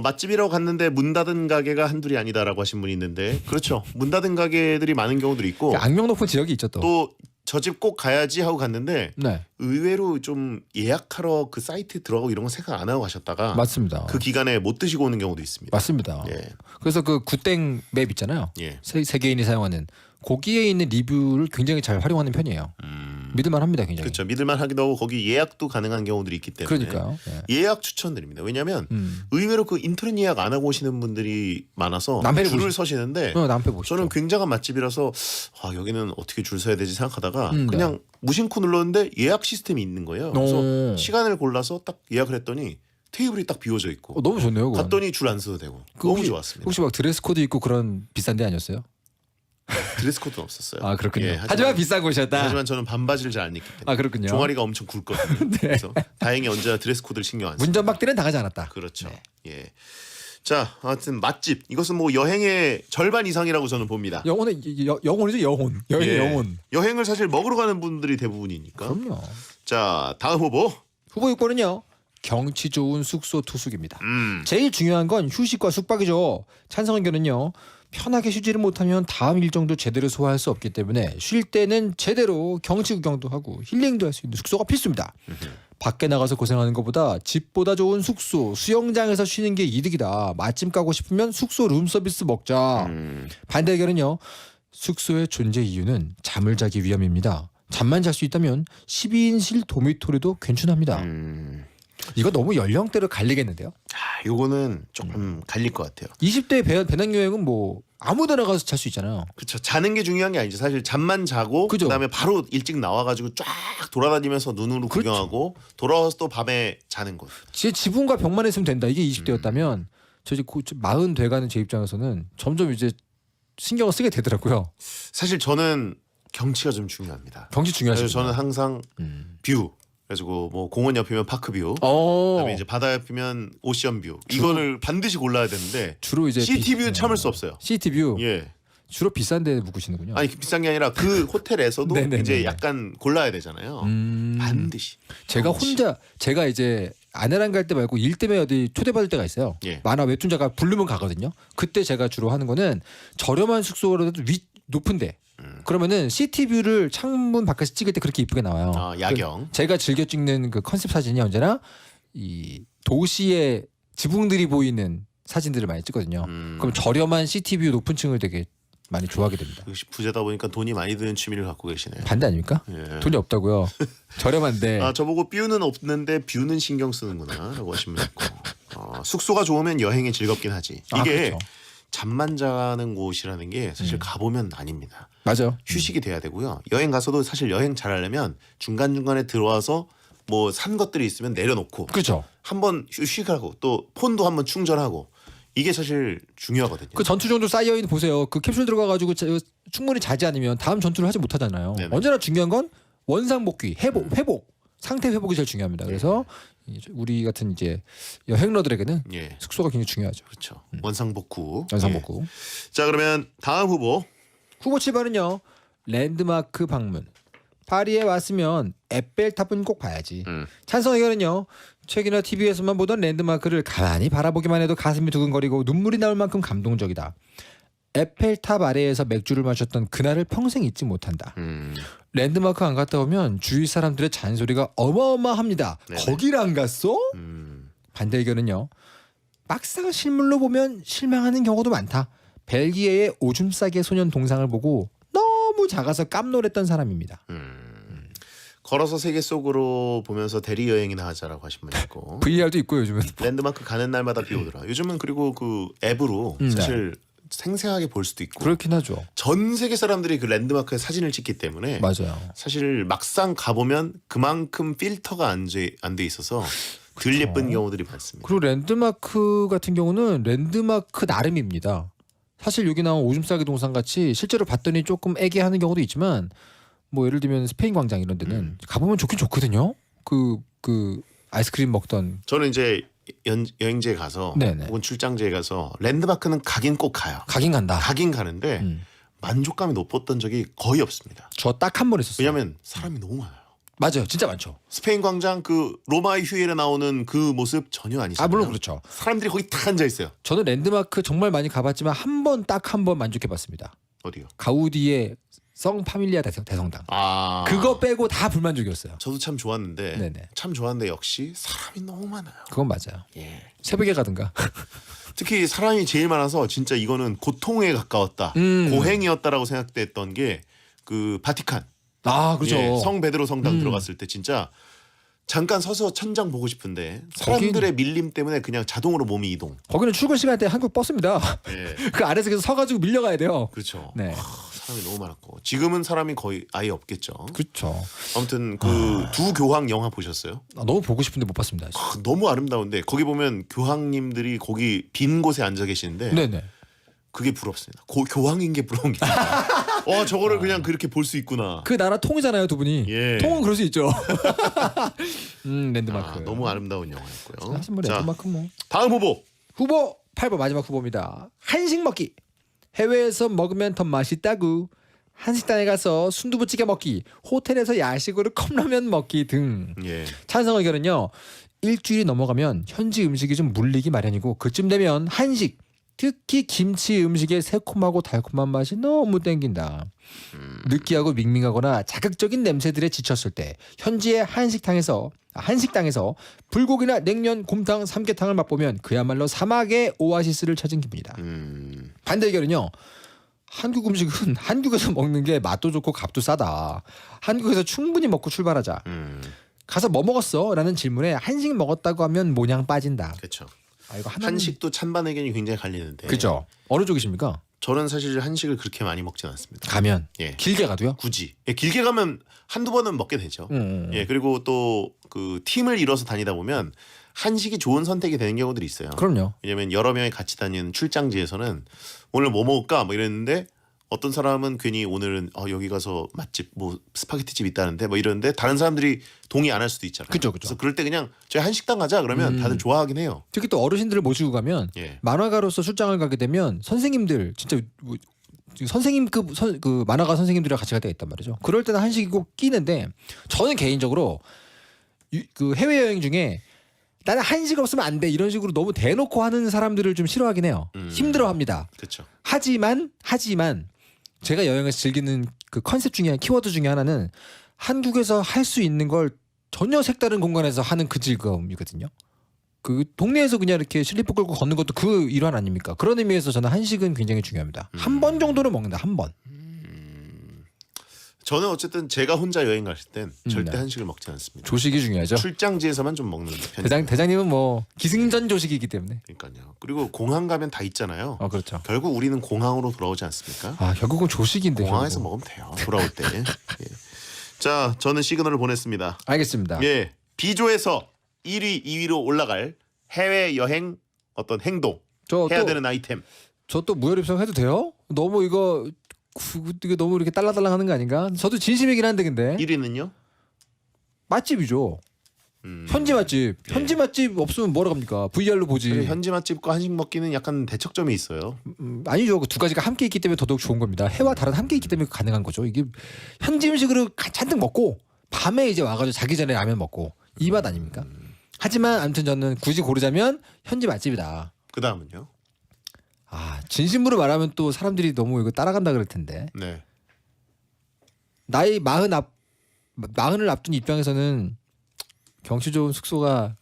맛집이라고 갔는데 문 닫은 가게가 한둘이 아니다라고 하신 분이 있는데 그렇죠. 문 닫은 가게들이 많은 경우들이 있고 악명 높은 지역이 있죠 또. 또 저 집 꼭 가야지 하고 갔는데 네. 의외로 좀 예약하러 그 사이트에 들어가고 이런 거 생각 안 하고 가셨다가 맞습니다. 그 기간에 못 드시고 오는 경우도 있습니다. 맞습니다. 예. 그래서 그 굿땡 맵 있잖아요. 예. 세계인이 사용하는 거기에 있는 리뷰를 굉장히 잘 활용하는 편이에요. 믿을만 합니다, 굉장히. 그렇죠. 믿을만 하기도 하고 거기 예약도 가능한 경우들이 있기 때문에 그러니까요. 예. 예약 추천드립니다. 왜냐하면 의외로 그 인터넷 예약 안 하고 오시는 분들이 많아서 남편이 줄을 서시는데 남편 보시죠. 저는 굉장한 맛집이라서 여기는 어떻게 줄 서야 되지 생각하다가 네. 그냥 무심코 눌렀는데 예약 시스템이 있는 거예요. 그래서 오. 시간을 골라서 딱 예약을 했더니 테이블이 딱 비워져 있고 너무 좋네요. 그건. 갔더니 줄 안 서도 되고 너무 좋았습니다. 혹시 막 드레스 코드 입고 그런 비싼 데 아니었어요? 드레스 코드는 없었어요. 아 그렇군요. 예, 하지만 비싼 곳이었다. 하지만 저는 반바지를 잘 안 입기 때문에 그렇군요. 종아리가 엄청 굵거든요. 그래서 다행히 언제나 드레스 코드를 신경 안 써요. 문전박대는 당하지 않았다. 그렇죠. 네. 예. 자, 하여튼 맛집 이것은 뭐 여행의 절반 이상이라고 저는 봅니다. 영혼은 영혼이죠, 영혼. 여행의 예. 영혼. 여행을 사실 먹으러 가는 분들이 대부분이니까. 그럼요. 자, 다음 후보. 후보 6번은요. 경치 좋은 숙소 투숙입니다. 음. 제일 중요한 건 휴식과 숙박이죠. 찬성 의견은요. 편하게 쉬지를 못하면 다음 일정도 제대로 소화할 수 없기 때문에 쉴 때는 제대로 경치 구경도 하고 힐링도 할 수 있는 숙소가 필수입니다. 밖에 나가서 고생하는 것보다 집보다 좋은 숙소, 수영장에서 쉬는 게 이득이다. 맛집 가고 싶으면 숙소 룸서비스 먹자. 반대 의견은요. 숙소의 존재 이유는 잠을 자기 위함입니다. 잠만 잘 수 있다면 12인실 도미토리도 괜찮합니다. 이거 너무 연령대로 갈리겠는데요? 요거는 조금 갈릴 것 같아요. 20대 배낭여행은 뭐 아무데나 가서 잘 수 있잖아요. 그렇죠. 자는 게 중요한 게 아니죠. 사실 잠만 자고 그죠. 그다음에 바로 일찍 나와가지고 쫙 돌아다니면서 눈으로 그렇죠. 구경하고 돌아와서 또 밤에 자는 곳. 제 지분과 벽만 있으면 된다. 이게 20대였다면 저 이제 40 돼가는 제 입장에서는 점점 이제 신경을 쓰게 되더라고요. 사실 저는 경치가 좀 중요합니다. 경치 중요하시죠. 그래서 저는 항상 뷰. 그래가지고 뭐 공원 옆이면 파크뷰, 어. 그다음에 이제 바다 옆이면 오션뷰. 이거를 반드시 골라야 되는데 주로 이제 시티뷰 참을 수 없어요. 시티뷰. 예. 주로 비싼데 묵으시는군요. 아니 비싼 게 아니라 그 호텔에서도 네네네네. 이제 약간 골라야 되잖아요. 반드시. 제가 이제 아내랑 갈 때 말고 일 때문에 어디 초대받을 때가 있어요. 예. 만화 웹툰자가 부르면 가거든요. 그때 제가 주로 하는 거는 저렴한 숙소라도 높은데 그러면은 시티뷰를 창문 밖에서 찍을 때 그렇게 이쁘게 나와요. 야경. 제가 즐겨 찍는 그 컨셉 사진이 언제나 이 도시의 지붕들이 보이는 사진들을 많이 찍거든요. 그럼 저렴한 시티뷰 높은 층을 되게 많이 좋아하게 됩니다. 역시 부자다 보니까 돈이 많이 드는 취미를 갖고 계시네요. 반대 아닙니까? 예. 돈이 없다고요. 저렴한데. 아 저보고 뷰는 없는데 뷰는 신경 쓰는구나라고 하신 분 있고 숙소가 좋으면 여행이 즐겁긴 하지. 아, 이게 그렇죠. 잠만 자는 곳이라는 게 사실 가보면 아닙니다. 맞아요. 휴식이 돼야 되고요. 여행 가서도 사실 여행 잘하려면 중간중간에 들어와서 뭐 산 것들이 있으면 내려놓고 그렇죠. 한번 휴식하고 또 폰도 한번 충전하고 이게 사실 중요하거든요. 그 전투 정도 쌓여 있는 보세요. 그 캡슐 들어가가지고 충분히 자지 않으면 다음 전투를 하지 못하잖아요. 네네. 언제나 중요한 건 원상복귀, 회복, 상태 회복이 제일 중요합니다. 그래서 우리 같은 이제 여행러들에게는 예, 숙소가 굉장히 중요하죠. 그렇죠. 원상복구. 원상복구. 예. 자 그러면 다음 후보. 후보 7번은요. 랜드마크 방문. 파리에 왔으면 에펠탑은 꼭 봐야지. 찬성 의견은요. 책이나 TV에서만 보던 랜드마크를 가만히 바라보기만 해도 가슴이 두근거리고 눈물이 나올 만큼 감동적이다. 에펠탑 아래에서 맥주를 마셨던 그날을 평생 잊지 못한다. 랜드마크 안 갔다 오면 주위 사람들의 잔소리가 어마어마합니다. 네네. 거기를 안 갔어? 반대 의견은요. 막상 실물로 보면 실망하는 경우도 많다. 벨기에의 오줌 싸개 소년 동상을 보고 너무 작아서 깜놀했던 사람입니다. 걸어서 세계 속으로 보면서 대리 여행이나 하자라고 하신 분 있고 VR도 있고 요즘은. 랜드마크 가는 날마다 비 오더라. 요즘은 그리고 그 앱으로 사실 생생하게 볼 수도 있고 그렇긴 하죠. 전 세계 사람들이 그 랜드마크에 사진을 찍기 때문에 맞아요. 사실 막상 가보면 그만큼 필터가 안 돼 있어서 덜 예쁜 경우들이 많습니다. 그리고 랜드마크 같은 경우는 랜드마크 나름입니다. 사실 여기 나온 오줌 싸개 동상 같이 실제로 봤더니 조금 애기하는 경우도 있지만 뭐 예를 들면 스페인 광장 이런 데는 가보면 좋긴 좋거든요. 그 아이스크림 먹던. 저는 이제 여행지에 가서 네네. 혹은 출장지에 가서 랜드마크는 가긴 꼭 가요. 가긴 간다. 가긴 가는데 만족감이 높았던 적이 거의 없습니다. 저 딱 한 번 했었어요. 왜냐하면 사람이 너무 많아요. 맞아요. 진짜 많죠. 스페인 광장 그 로마의 휴일에 나오는 그 모습 전혀 아니잖아요. 아 물론 그렇죠. 사람들이 거기 다 앉아 있어요. 저는 랜드마크 정말 많이 가봤지만 딱 한 번 만족해봤습니다. 어디요? 가우디의 성 파밀리아 대성당. 아 그거 빼고 다 불만족이었어요. 저도 참 좋았는데 네네. 참 좋았는데 역시 사람이 너무 많아요. 그건 맞아요. 예. 새벽에 가든가. 특히 사람이 제일 많아서 진짜 이거는 고통에 가까웠다, 고행이었다라고 생각됐던 게 그 바티칸. 아 그렇죠. 예, 성 베드로 성당 들어갔을 때 진짜 잠깐 서서 천장 보고 싶은데 사람들의 밀림 때문에 그냥 자동으로 몸이 이동. 거기는 출근 시간 때 한국 버스입니다. 예. 그 아래서 계속 서가지고 밀려가야 돼요. 그렇죠. 네. 사람이 너무 많았고 지금은 사람이 거의 아예 없겠죠. 그렇죠. 아무튼 그 두 교황 영화 보셨어요? 너무 보고 싶은데 못 봤습니다. 너무 아름다운데 거기 보면 교황님들이 거기 빈 곳에 앉아 계시는데 네네. 그게 부럽습니다. 교황인 게 부러운 게 와 저거를 그냥 그렇게 볼 수 있구나. 그 나라 통이잖아요, 두 분이. 예. 통은 그럴 수 있죠. 랜드마크. 너무 아름다운 영화였고요. 사실 뭐 자, 랜드마크 뭐. 다음 후보. 후보 8번 마지막 후보입니다. 한식 먹기. 해외에서 먹으면 더 맛있다구. 한식당에 가서 순두부찌개 먹기, 호텔에서 야식으로 컵라면 먹기 등. 예. 찬성 의견은요. 일주일이 넘어가면 현지 음식이 좀 물리기 마련이고 그쯤 되면 한식, 특히 김치 음식의 새콤하고 달콤한 맛이 너무 땡긴다. 느끼하고 밍밍하거나 자극적인 냄새들에 지쳤을 때 현지의 한식당에서 불고기나 냉면, 곰탕, 삼계탕을 맛보면 그야말로 사막의 오아시스를 찾은 기분이다. 반대 의견은요. 한국 음식은 한국에서 먹는 게 맛도 좋고 값도 싸다. 한국에서 충분히 먹고 출발하자. 가서 뭐 먹었어? 라는 질문에 한식 먹었다고 하면 모냥 빠진다. 그렇죠. 아, 이거 하나는... 한식도 찬반 의견이 굉장히 갈리는데. 그죠. 어느 쪽이십니까? 저는 사실 한식을 그렇게 많이 먹진 않습니다. 가면 예. 길게 가도요? 굳이. 예, 길게 가면 한두 번은 먹게 되죠. 예, 그리고 또 그 팀을 이뤄서 다니다 보면 한식이 좋은 선택이 되는 경우들이 있어요. 그럼요. 왜냐면 여러 명이 같이 다니는 출장지에서는 오늘 뭐 먹을까 뭐 이랬는데 어떤 사람은 괜히 오늘은 여기 가서 맛집 뭐 스파게티 집 있다는데 뭐 이러는데 다른 사람들이 동의 안 할 수도 있잖아요. 그죠. 그래서 그럴 때 그냥 저희 한식당 가자 그러면 다들 좋아하긴 해요. 특히 또 어르신들을 모시고 가면 예. 만화가로서 출장을 가게 되면 선생님들 진짜 선생님급 그 만화가 선생님들이랑 같이 갈 때가 있단 말이죠. 그럴 때는 한식이 꼭 끼는데 저는 개인적으로 그 해외 여행 중에 나는 한식 없으면 안 돼 이런 식으로 너무 대놓고 하는 사람들을 좀 싫어하긴 해요. 힘들어합니다. 그렇죠. 하지만 제가 여행에서 즐기는 그 컨셉 중에 키워드 중에 하나는 한국에서 할 수 있는 걸 전혀 색다른 공간에서 하는 그 즐거움이거든요. 그 동네에서 그냥 이렇게 슬리퍼 끌고 걷는 것도 그 일환 아닙니까? 그런 의미에서 저는 한식은 굉장히 중요합니다. 한 번 정도는 먹는다. 한 번. 저는 어쨌든 제가 혼자 여행 갔을 땐 절대 네. 한식을 먹지 않습니다. 조식이 중요하죠. 출장지에서만 좀 먹는 편이에요. 대장님은 뭐 기승전 조식이기 때문에. 그러니까요. 그리고 공항 가면 다 있잖아요. 그렇죠. 결국 우리는 공항으로 돌아오지 않습니까? 결국은 조식인데. 공항에서 결국. 먹으면 돼요. 돌아올 때. 예. 자, 저는 시그널을 보냈습니다. 알겠습니다. 예, B조에서 1위, 2위로 올라갈 해외 여행 어떤 행동 해야 되는 아이템. 저 또 무혈입성 해도 돼요? 너무 이거 너무 이렇게 딸랑딸랑하는 거 아닌가? 저도 진심이긴 한데 근데 1위는요? 맛집이죠. 현지 맛집. 현지 맛집 없으면 뭐라 합니까? VR로 보지. 그래, 현지 맛집과 한식 먹기는 약간 대척점이 있어요. 아니죠. 그 두 가지가 함께 있기 때문에 더더욱 좋은 겁니다. 해와 달은 함께 있기 때문에 가능한 거죠. 이게 현지 음식으로 잔뜩 먹고 밤에 이제 와가지고 자기 전에 라면 먹고 이 맛 아닙니까? 하지만 아무튼 저는 굳이 고르자면 현지 맛집이다. 그 다음은요? 진심으로 말하면 또 사람들이 너무 이거 따라간다 그럴 텐데. 네. 나이 40을 앞둔 입장에서는 경치 좋은 숙소가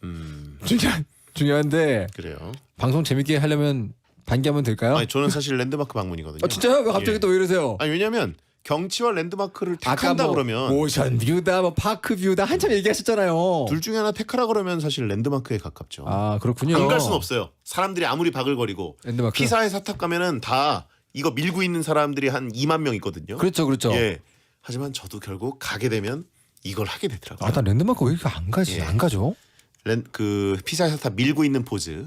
중요한데 그래요. 방송 재밌게 하려면 반기하면 될까요? 아니 저는 사실 랜드마크 방문이거든요. 진짜요? 왜 갑자기 예. 또 왜 이러세요? 아니 왜냐면 경치와 랜드마크를 아까 택한다 뭐 그러면 오션 뷰다 뭐 파크 뷰다 한참 얘기하셨잖아요. 둘 중에 하나 택하라 그러면 사실 랜드마크에 가깝죠. 그렇군요. 안 갈 수는 없어요. 사람들이 아무리 바글거리고 랜드마크. 피사의 사탑 가면은 다 이거 밀고 있는 사람들이 한 2만 명 있거든요. 그렇죠. 예. 하지만 저도 결국 가게 되면 이걸 하게 되더라고요. 나 랜드마크 왜 이렇게 안 가지? 예. 안 가죠? 그 피사의 사탑 밀고 있는 포즈.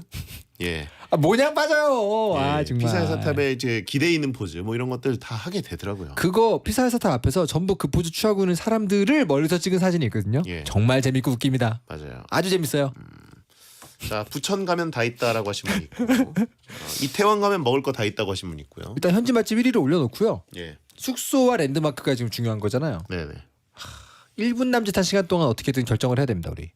예. 뭐냐 빠져요. 예. 정말. 피사의 사탑에 이제 기대 있는 포즈 뭐 이런 것들 다 하게 되더라고요. 그거 피사의 사탑 앞에서 전부 그 포즈 취하고 있는 사람들을 멀리서 찍은 사진이 있거든요. 예. 정말 재밌고 웃깁니다. 맞아요. 아주 재밌어요. 자, 부천 가면 다 있다라고 하신 분 있고 이태원 가면 먹을 거 다 있다고 하신 분 있고요. 일단 현지 맛집 1위를 올려놓고요. 예. 숙소와 랜드마크가 지금 중요한 거잖아요. 네네. 1분 남짓한 시간 동안 어떻게든 결정을 해야 됩니다, 우리.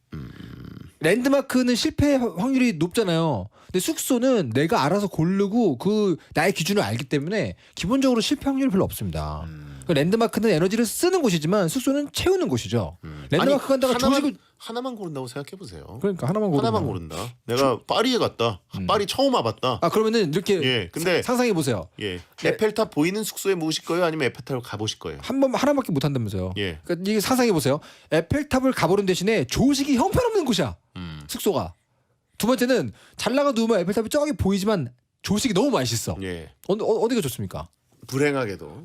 랜드마크는 실패 확률이 높잖아요. 근데 숙소는 내가 알아서 고르고 그 나의 기준을 알기 때문에 기본적으로 실패 확률이 별로 없습니다. 그 랜드마크는 에너지를 쓰는 곳이지만 숙소는 채우는 곳이죠. 랜드마크 아니, 간다가 조식을 하나만 고른다고 생각해 보세요. 그러니까 하나만 고르면 하나만 고른다. 내가 파리에 갔다. 파리 처음 와봤다. 그러면은 이렇게 예, 근데 상상해 보세요. 예, 에펠탑 보이는 숙소에 묵으실 거예요? 아니면 에펠탑을 가보실 거예요? 한 번 하나밖에 못 한다면서요. 예. 그러니까 이게 상상해 보세요. 에펠탑을 가보는 대신에 조식이 형편없는 곳이야. 숙소가. 두 번째는 잘 나가 누우면 에펠탑이 저기 보이지만 조식이 너무 맛있어. 예. 어디가 좋습니까? 불행하게도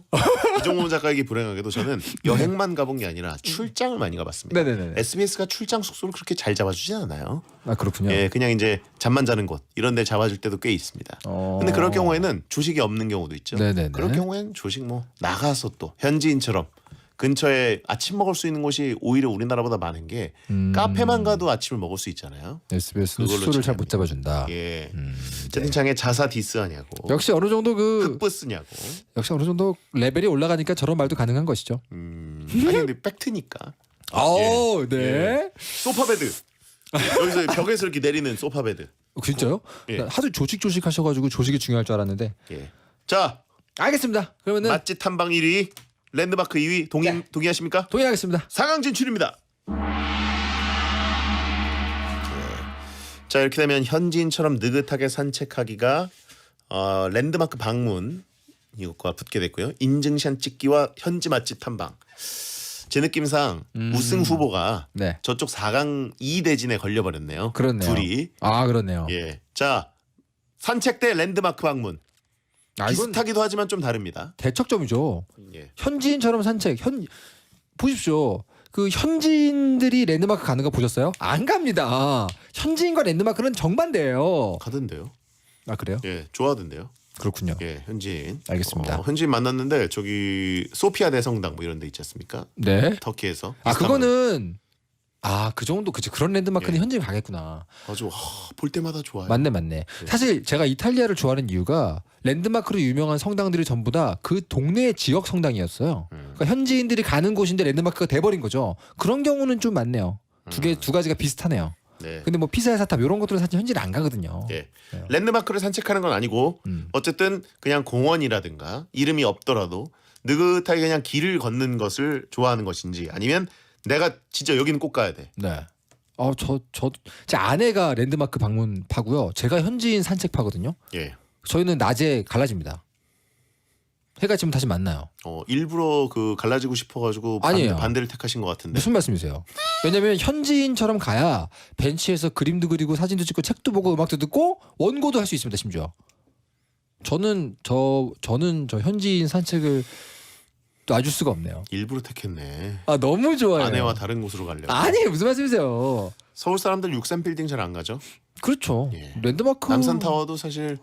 이종범 작가에게 불행하게도 저는 여행만 가본 게 아니라 출장을 많이 가봤습니다. 네네네. SBS가 출장 숙소를 그렇게 잘 잡아주진 않아요. 그렇군요. 예, 그냥 이제 잠만 자는 곳 이런 데 잡아줄 때도 꽤 있습니다. 근데 그럴 경우에는 조식이 없는 경우도 있죠. 네네네. 그럴 경우엔 조식 뭐 나가서 또 현지인처럼 근처에 아침 먹을 수 있는 곳이 오히려 우리나라보다 많은 게 카페만 가도 아침을 먹을 수 있잖아요. SBS는 그걸로 숙소를 잘 못 찾아냅니다. 잡아준다. 예. 채팅창에 자사 디스하냐고. 역시 어느 정도 흑부 쓰냐고. 역시 어느 정도 레벨이 올라가니까 저런 말도 가능한 것이죠. 아니 근데 팩트니까. 네. 예. 소파베드. 여기서 벽에서 이렇게 내리는 소파베드. 진짜요? 예. 나 하도 조식 하셔가지고 조식이 중요할 줄 알았는데. 예. 자, 알겠습니다. 그러면은 맛집 탐방 1위, 랜드마크 2위 동의하십니까? 동의하겠습니다. 4강 진출입니다. 자, 이렇게 되면 현지인처럼 느긋하게 산책하기가 랜드마크 방문 이것과 붙게 됐고요. 인증샷 찍기와 현지 맛집 탐방. 제 느낌상 우승 후보가 네. 저쪽 4강 2대진에 걸려버렸네요. 그렇네요. 둘이. 그렇네요. 예. 자, 산책 대 랜드마크 방문. 이건 비슷하기도 하지만 좀 다릅니다. 대척점이죠. 예. 현지인처럼 산책. 보십시오. 그 현지인들이 랜드마크 가는 거 보셨어요? 안 갑니다. 현지인과 랜드마크는 정반대예요. 가던데요. 그래요? 예, 좋아하던데요. 그렇군요. 예, 현지인. 알겠습니다. 현지인 만났는데 저기 소피아 대성당 뭐 이런 데 있지 않습니까? 네. 터키에서. 그거는 그 정도 그런 랜드마크는 예. 현지인 가겠구나. 아주 볼 때마다 좋아요. 맞네. 사실 제가 이탈리아를 좋아하는 이유가 랜드마크로 유명한 성당들이 전부 다 그 동네의 지역 성당이었어요. 그러니까 현지인들이 가는 곳인데 랜드마크가 돼버린 거죠. 그런 경우는 좀 많네요. 두 가지가 비슷하네요. 네. 근데 뭐 피사의 사탑 이런 것들은 사실 현지인 안 가거든요. 예. 랜드마크를 산책하는 건 아니고 어쨌든 그냥 공원이라든가 이름이 없더라도 느긋하게 그냥 길을 걷는 것을 좋아하는 것인지 아니면 내가 진짜 여기는 꼭 가야 돼. 네. 제 아내가 랜드마크 방문파고요. 제가 현지인 산책파거든요. 예. 저희는 낮에 갈라집니다. 해가 지면 다시 만나요. 일부러 그 갈라지고 싶어가지고 아니에요. 반대를 택하신 것 같은데. 무슨 말씀이세요? 왜냐면 현지인처럼 가야 벤치에서 그림도 그리고 사진도 찍고 책도 보고 음악도 듣고 원고도 할 수 있습니다. 심지어. 저는 저 현지인 산책을 놔줄 수가 없네요. 일부러 택했네. 아 너무 좋아요. 아내와 다른 곳으로 가려고. 아니 무슨 말씀이세요? 서울 사람들 63 빌딩 잘 안 가죠? 그렇죠. 예. 랜드마크 남산타워도 사실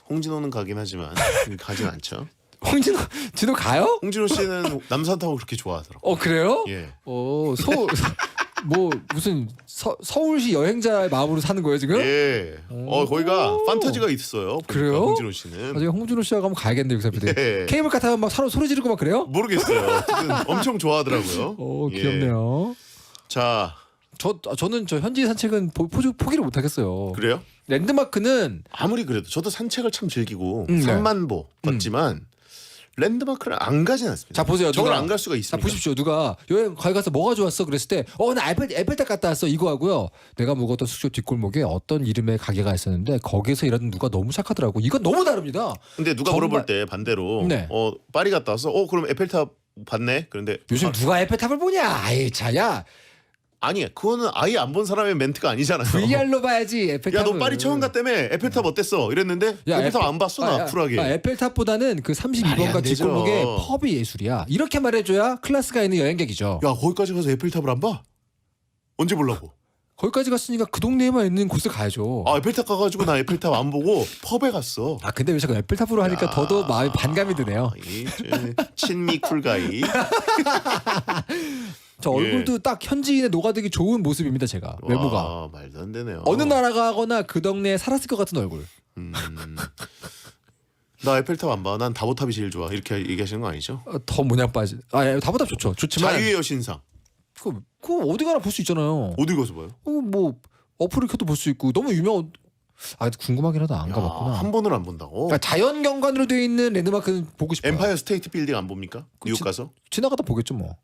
홍진호는 가긴 하지만 가진 않죠. 진호 가요? 홍진호 씨는 남산타워 그렇게 좋아하더라고. 그래요? 예. 서울 뭐 무슨 서울시 여행자의 마음으로 사는 거예요 지금? 예. 거기가 판타지가 있어요. 보니까 그래요? 홍진호 씨는. 나중에 홍준호 씨하고 한번 가야겠네요, 그 사람들. 예. 케이블카 타면 막 서로 소리 지르고 막 그래요? 모르겠어요. 엄청 좋아하더라고요. 예. 귀엽네요. 자, 저는 저 현지 산책은 포기를 못 하겠어요. 그래요? 랜드마크는 아무리 그래도 저도 산책을 참 즐기고 네. 3만 보 걷지만 랜드마크를 안 가진 않습니다. 자 보세요. 저걸 누가- 안 갈 수가 자 있습니다. 보십시오. 누가 여행 거기 가서 뭐가 좋았어 그랬을 때 나 에펠탑 갔다 왔어 이거 하고요. 내가 묵었던 숙소 뒷골목에 어떤 이름의 가게가 있었는데 거기서 일하던 누가 너무 착하더라고. 이건 너무 다릅니다. 근데 누가 정말- 물어볼 때 반대로 네. 파리 갔다 왔어. 그럼 에펠탑 봤네. 그런데 요즘 누가 에펠탑을 보냐? 아이 차야. 아니 그거는 아예 안 본 사람의 멘트가 아니잖아요. VR로 봐야지 에펠탑을. 야 너 파리 처음 갔다며 에펠탑 어땠어? 이랬는데 에펠탑 안 봤어 나 쿨하게. 에펠탑보다는 그 말이 안 32번가 되죠. 뒷골목에 펍이 예술이야. 이렇게 말해줘야 클래스가 있는 여행객이죠. 야 거기까지 가서 에펠탑을 안 봐? 언제 보려고? 거기까지 갔으니까 그 동네에만 있는 곳을 가야죠. 에펠탑 가가지고 나 에펠탑 안 보고 펍에 갔어. 근데 왜 자꾸 에펠탑으로 하니까 야. 더더 마음이 반감이 드네요. 친미 쿨가이. 저 예. 얼굴도 딱 현지인의 녹아들기 좋은 모습입니다. 제가 외모가 와, 말도 안 되네요. 어느 나라 가거나 그 동네에 살았을 것 같은 얼굴. 나 에펠탑 안 봐. 난 다보탑이 제일 좋아. 이렇게 얘기하시는 거 아니죠? 더 모양 빠지. 다보다 좋지만 자유의 여신상. 그거 어디 가나 볼 수 있잖아요. 어디 가서 봐요? 뭐 어플을 켜도 볼 수 있고 너무 유명. 궁금하긴 하다 안 가봤구나. 한 번을 안 본다고? 그러니까 자연 경관으로 되어 있는 랜드마크는 보고 싶어요. 엠파이어 스테이트 빌딩 안 봅니까? 뉴욕 가서? 지나가다 보겠죠 뭐.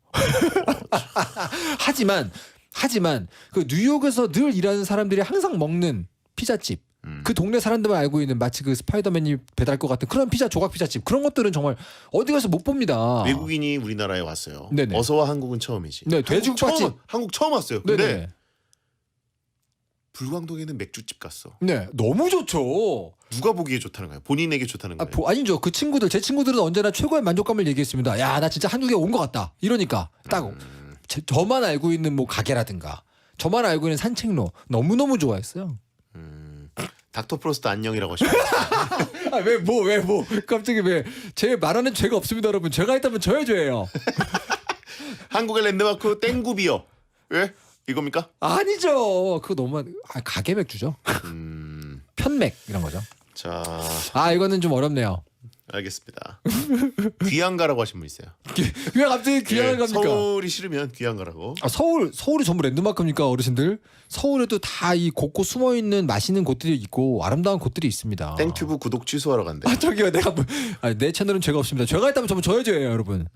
하지만 그 뉴욕에서 늘 일하는 사람들이 항상 먹는 피자집. 그 동네 사람들만 알고 있는 마치 그 스파이더맨이 배달 것 같은 그런 조각 피자집 그런 것들은 정말 어디 가서 못 봅니다. 외국인이 우리나라에 왔어요. 네네. 어서와 한국은 처음이지. 네, 돼지국밥집. 한국 처음 왔어요. 근데 네네. 불광동에는 맥주집 갔어. 네, 너무 좋죠. 누가 보기에 좋다는 거예요? 본인에게 좋다는 거예요? 아니죠. 제 친구들은 언제나 최고의 만족감을 얘기했습니다. 야, 나 진짜 한국에 온 것 같다. 이러니까 딱 저만 알고 있는 뭐 가게라든가 저만 알고 있는 산책로 너무 좋아했어요. 닥터 프로스트 안녕이라고 하시면 왜 갑자기 왜 제 말하는 죄가 없습니다, 여러분. 죄가 있다면 저의 죄예요. 한국의 랜드마크 땡구비어. 왜? 이겁니까? 아니죠. 그거 너무 가게 맥주죠. 편맥 이런 거죠. 자, 이거는 좀 어렵네요. 알겠습니다. 귀양가라고 하신 분 있어요. 왜 갑자기 귀향을 예, 갑니까? 서울이 싫으면 귀양가라고. 서울이 전부 랜드마크입니까, 어르신들? 서울에도 다 이 곳곳 숨어 있는 맛있는 곳들이 있고 아름다운 곳들이 있습니다. 땡튜브 구독 취소하러 간대. 저기요, 내 채널은 죄가 없습니다. 죄가 있다면 전부 저의 죄예요, 여러분.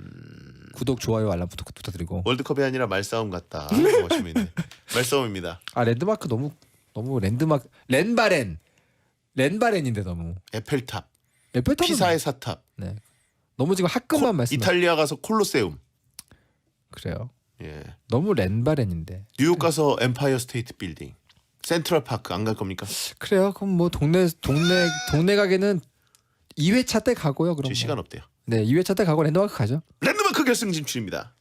구독, 좋아요, 알람 부탁드리고. 월드컵이 아니라 말싸움 같다. 하시면 있네. 말싸움입니다. 랜드마크 너무 랜바렌인데 너무. 에펠탑, 에펠탑은 피사의 사탑, 네. 너무 지금 학급만 말씀. 이탈리아 가서 콜로세움. 그래요. 예. 너무 랜바렌인데. 뉴욕 가서 엠파이어 스테이트 빌딩. 센트럴 파크 안 갈 겁니까? 그래요. 그럼 뭐 동네 가게는 2회차 때 가고요. 그럼 제 뭐. 시간 없대요. 네, 2회차 때 가고 랜드마크 가죠. 랜드마크 결승 진출입니다.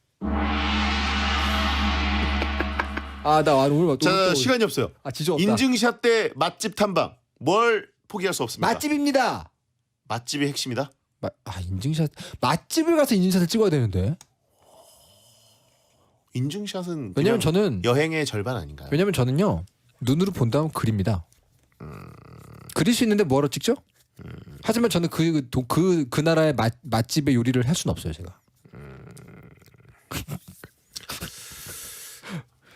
나 오늘 자, 시간이 없어요. 지저 없다. 인증샷 때 맛집 탐방. 뭘 포기할 수 없습니다. 맛집입니다. 맛집이 핵심이다. 인증샷 맛집을 가서 인증샷을 찍어야 되는데. 인증샷은 왜냐면 그냥 저는 여행의 절반 아닌가요? 왜냐면 저는요 눈으로 본 다음 그립니다. 그릴 수 있는데 뭐하러 찍죠? 하지만 저는 그 나라의 맛집의 요리를 할 수는 없어요 제가.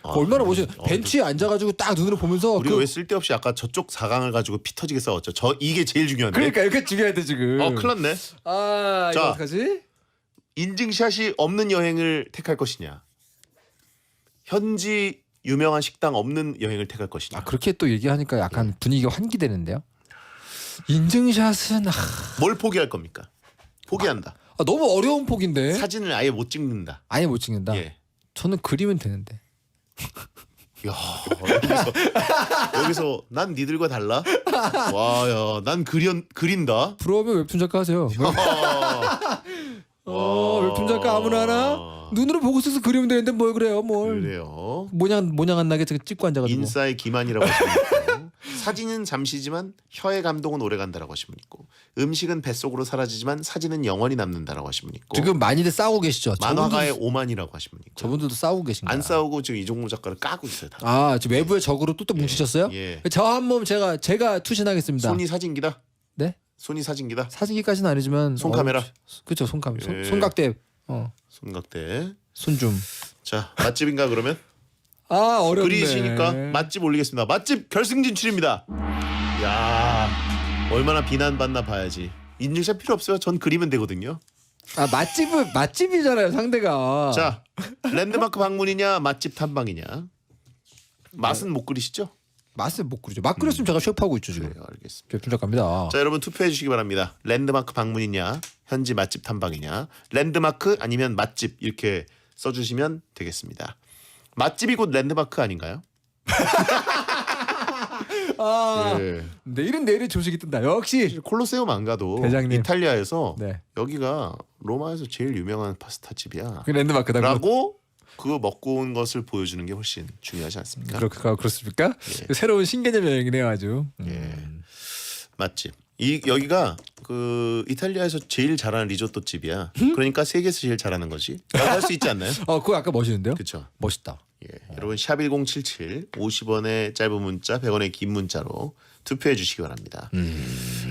얼마나 멋있어. 벤치에 앉아가지고 딱 눈으로 보면서 우리가 왜 쓸데없이 아까 저쪽 4강을 가지고 피 터지게 싸웠죠. 이게 제일 중요한데. 그러니까 이렇게 중요한데 지금. 큰일 났네. 이거 자. 어떡하지? 인증샷이 없는 여행을 택할 것이냐. 현지 유명한 식당 없는 여행을 택할 것이냐. 아 그렇게 또 얘기하니까 약간 분위기가 환기되는데요. 인증샷은 뭘 포기할 겁니까? 포기한다. 너무 어려운 폭인데. 사진을 아예 못 찍는다. 아예 못 찍는다. 예. 저는 그리면 되는데. 야, 여기서 난 니들과 달라? 와, 야, 난 그린다. 부러우면 웹툰 작가 하세요. 웹툰 작가 아무나 하나? 눈으로 보고 써서 그리면 되는데 뭘 그래요? 뭘. 그래요. 모냥 안 나게 찍고 앉아가지고. 인싸의 기만이라고 하시면 있고, 사진은 잠시지만 혀의 감동은 오래간다라고 하시면 있고, 음식은 뱃속으로 사라지지만 사진은 영원히 남는다라고 하시면 있고, 지금 많이들 싸우고 계시죠? 만화가의 오만이라고 하시면 있고, 저분들도 싸우고 계신가요? 안 싸우고 지금 이종무 작가를 까고 있어요. 다. 아 지금 외부의 적으로 또 뭉치셨어요? 예. 저 한 몸 제가 투신하겠습니다. 손이 사진기다. 네? 손이 사진기다. 사진기까지는 아니지만 손카메라. 그렇죠 손카메라. 예. 손각대. 손각대. 손줌. 자, 맛집인가 그러면? 아 어렵네. 그리시니까 맛집 올리겠습니다. 맛집 결승 진출입니다. 야, 얼마나 비난받나 봐야지. 인증샷 필요 없어요. 전 그리면 되거든요. 아 맛집이잖아요 상대가. 자, 랜드마크 방문이냐 맛집 탐방이냐. 맛은 못 그리시죠? 맛을 못 그리죠. 맛 그렸으면 제가 셰프하고 있죠 지금. 그래요, 알겠습니다. 웹툰 작가입니다. 자, 여러분 투표해 주시기 바랍니다. 랜드마크 방문이냐 현지 맛집 탐방이냐. 랜드마크 아니면 맛집 이렇게 써주시면 되겠습니다. 맛집이 곧 랜드마크 아닌가요? 아 예. 내일은 내일의 조식이 뜬다. 역시. 콜로세움 안 가도 대장님. 이탈리아에서 네. 여기가 로마에서 제일 유명한 파스타 집이야 그 랜드마크다. 라고 그거 먹고 온 것을 보여주는 게 훨씬 중요하지 않습니까? 그렇습니까? 예. 새로운 신개념 여행이네요 아주. 예. 맛집. 여기가 그 이탈리아에서 제일 잘하는 리조또 집이야. 그러니까 세계에서 제일 잘하는 거지. 라고 할 수 있지 않나요? 그거 아까 멋있는데요? 그렇죠. 멋있다. 예. 여러분 샵 1077 50원의 짧은 문자 100원의 긴 문자로 투표해 주시기 바랍니다.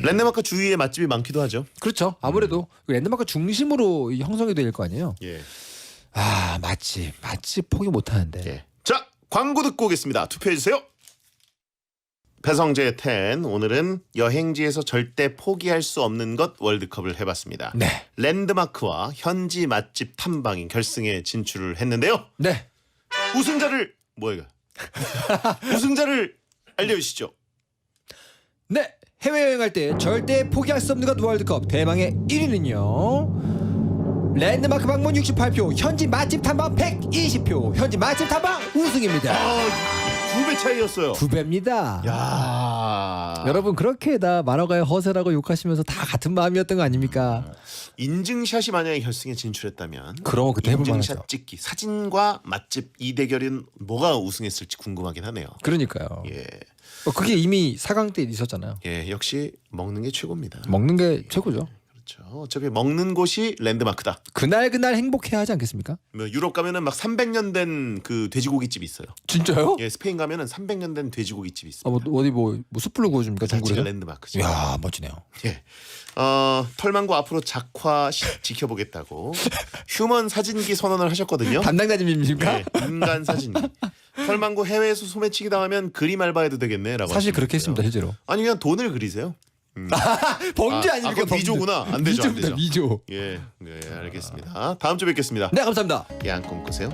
랜드마크 주위에 맛집이 많기도 하죠. 그렇죠. 아무래도 그 랜드마크 중심으로 형성이 될 거 아니에요. 예. 아 맛집 포기 못 하는데. 예. 자, 광고 듣고 오겠습니다. 투표해 주세요. 배성재의 10 오늘은 여행지에서 절대 포기할 수 없는 것 월드컵을 해봤습니다. 네. 랜드마크와 현지 맛집 탐방인 결승에 진출을 했는데요. 네. 우승자를 우승자를 알려주시죠. 네. 해외여행할 때 절대 포기할 수 없는 것 월드컵 대망의 1위는요. 랜드마크 방문 68표, 현지 맛집 탐방 120표, 현지 맛집 탐방 우승입니다. 2배 차이였어요. 2배입니다. 야, 여러분 그렇게 다 만화가의 허세라고 욕하시면서 다 같은 마음이었던 거 아닙니까? 인증샷이 만약에 결승에 진출했다면 그럼 그때 해볼 만하죠. 인증샷 찍기 사진과 맛집 이 대결은 뭐가 우승했을지 궁금하긴 하네요. 그러니까요. 예, 그게 이미 4강 때 있었잖아요. 예, 역시 먹는 게 최고입니다. 먹는 게 최고죠. 그렇죠. 어차피 먹는 곳이 랜드마크다. 그날 그날 행복해야 하지 않겠습니까? 뭐 유럽 가면은 막 300년 된 그 돼지고기집 있어요. 진짜요? 예, 스페인 가면은 300년 된 돼지고기집 있습니다. 어디 뭐 숯불로 구워줍니까 자체가 중국에서? 랜드마크죠. 이야 멋지네요. 예. 털망고 앞으로 작화 지켜보겠다고 휴먼 사진기 선언을 하셨거든요. 담당자님입니까? 네, 인간 사진기. 털망고 해외에서 소매치기 당하면 그림 알바해도 되겠네라고. 사실 그렇게 하시는데요. 했습니다 실제로. 아니 그냥 돈을 그리세요. 범죄 아, 아닙니까? 그건 미조구나. 안 되죠, 안 되죠. 미조. 예, 알겠습니다. 다음 주에 뵙겠습니다. 네 감사합니다. 예, 안꿈 꾸세요.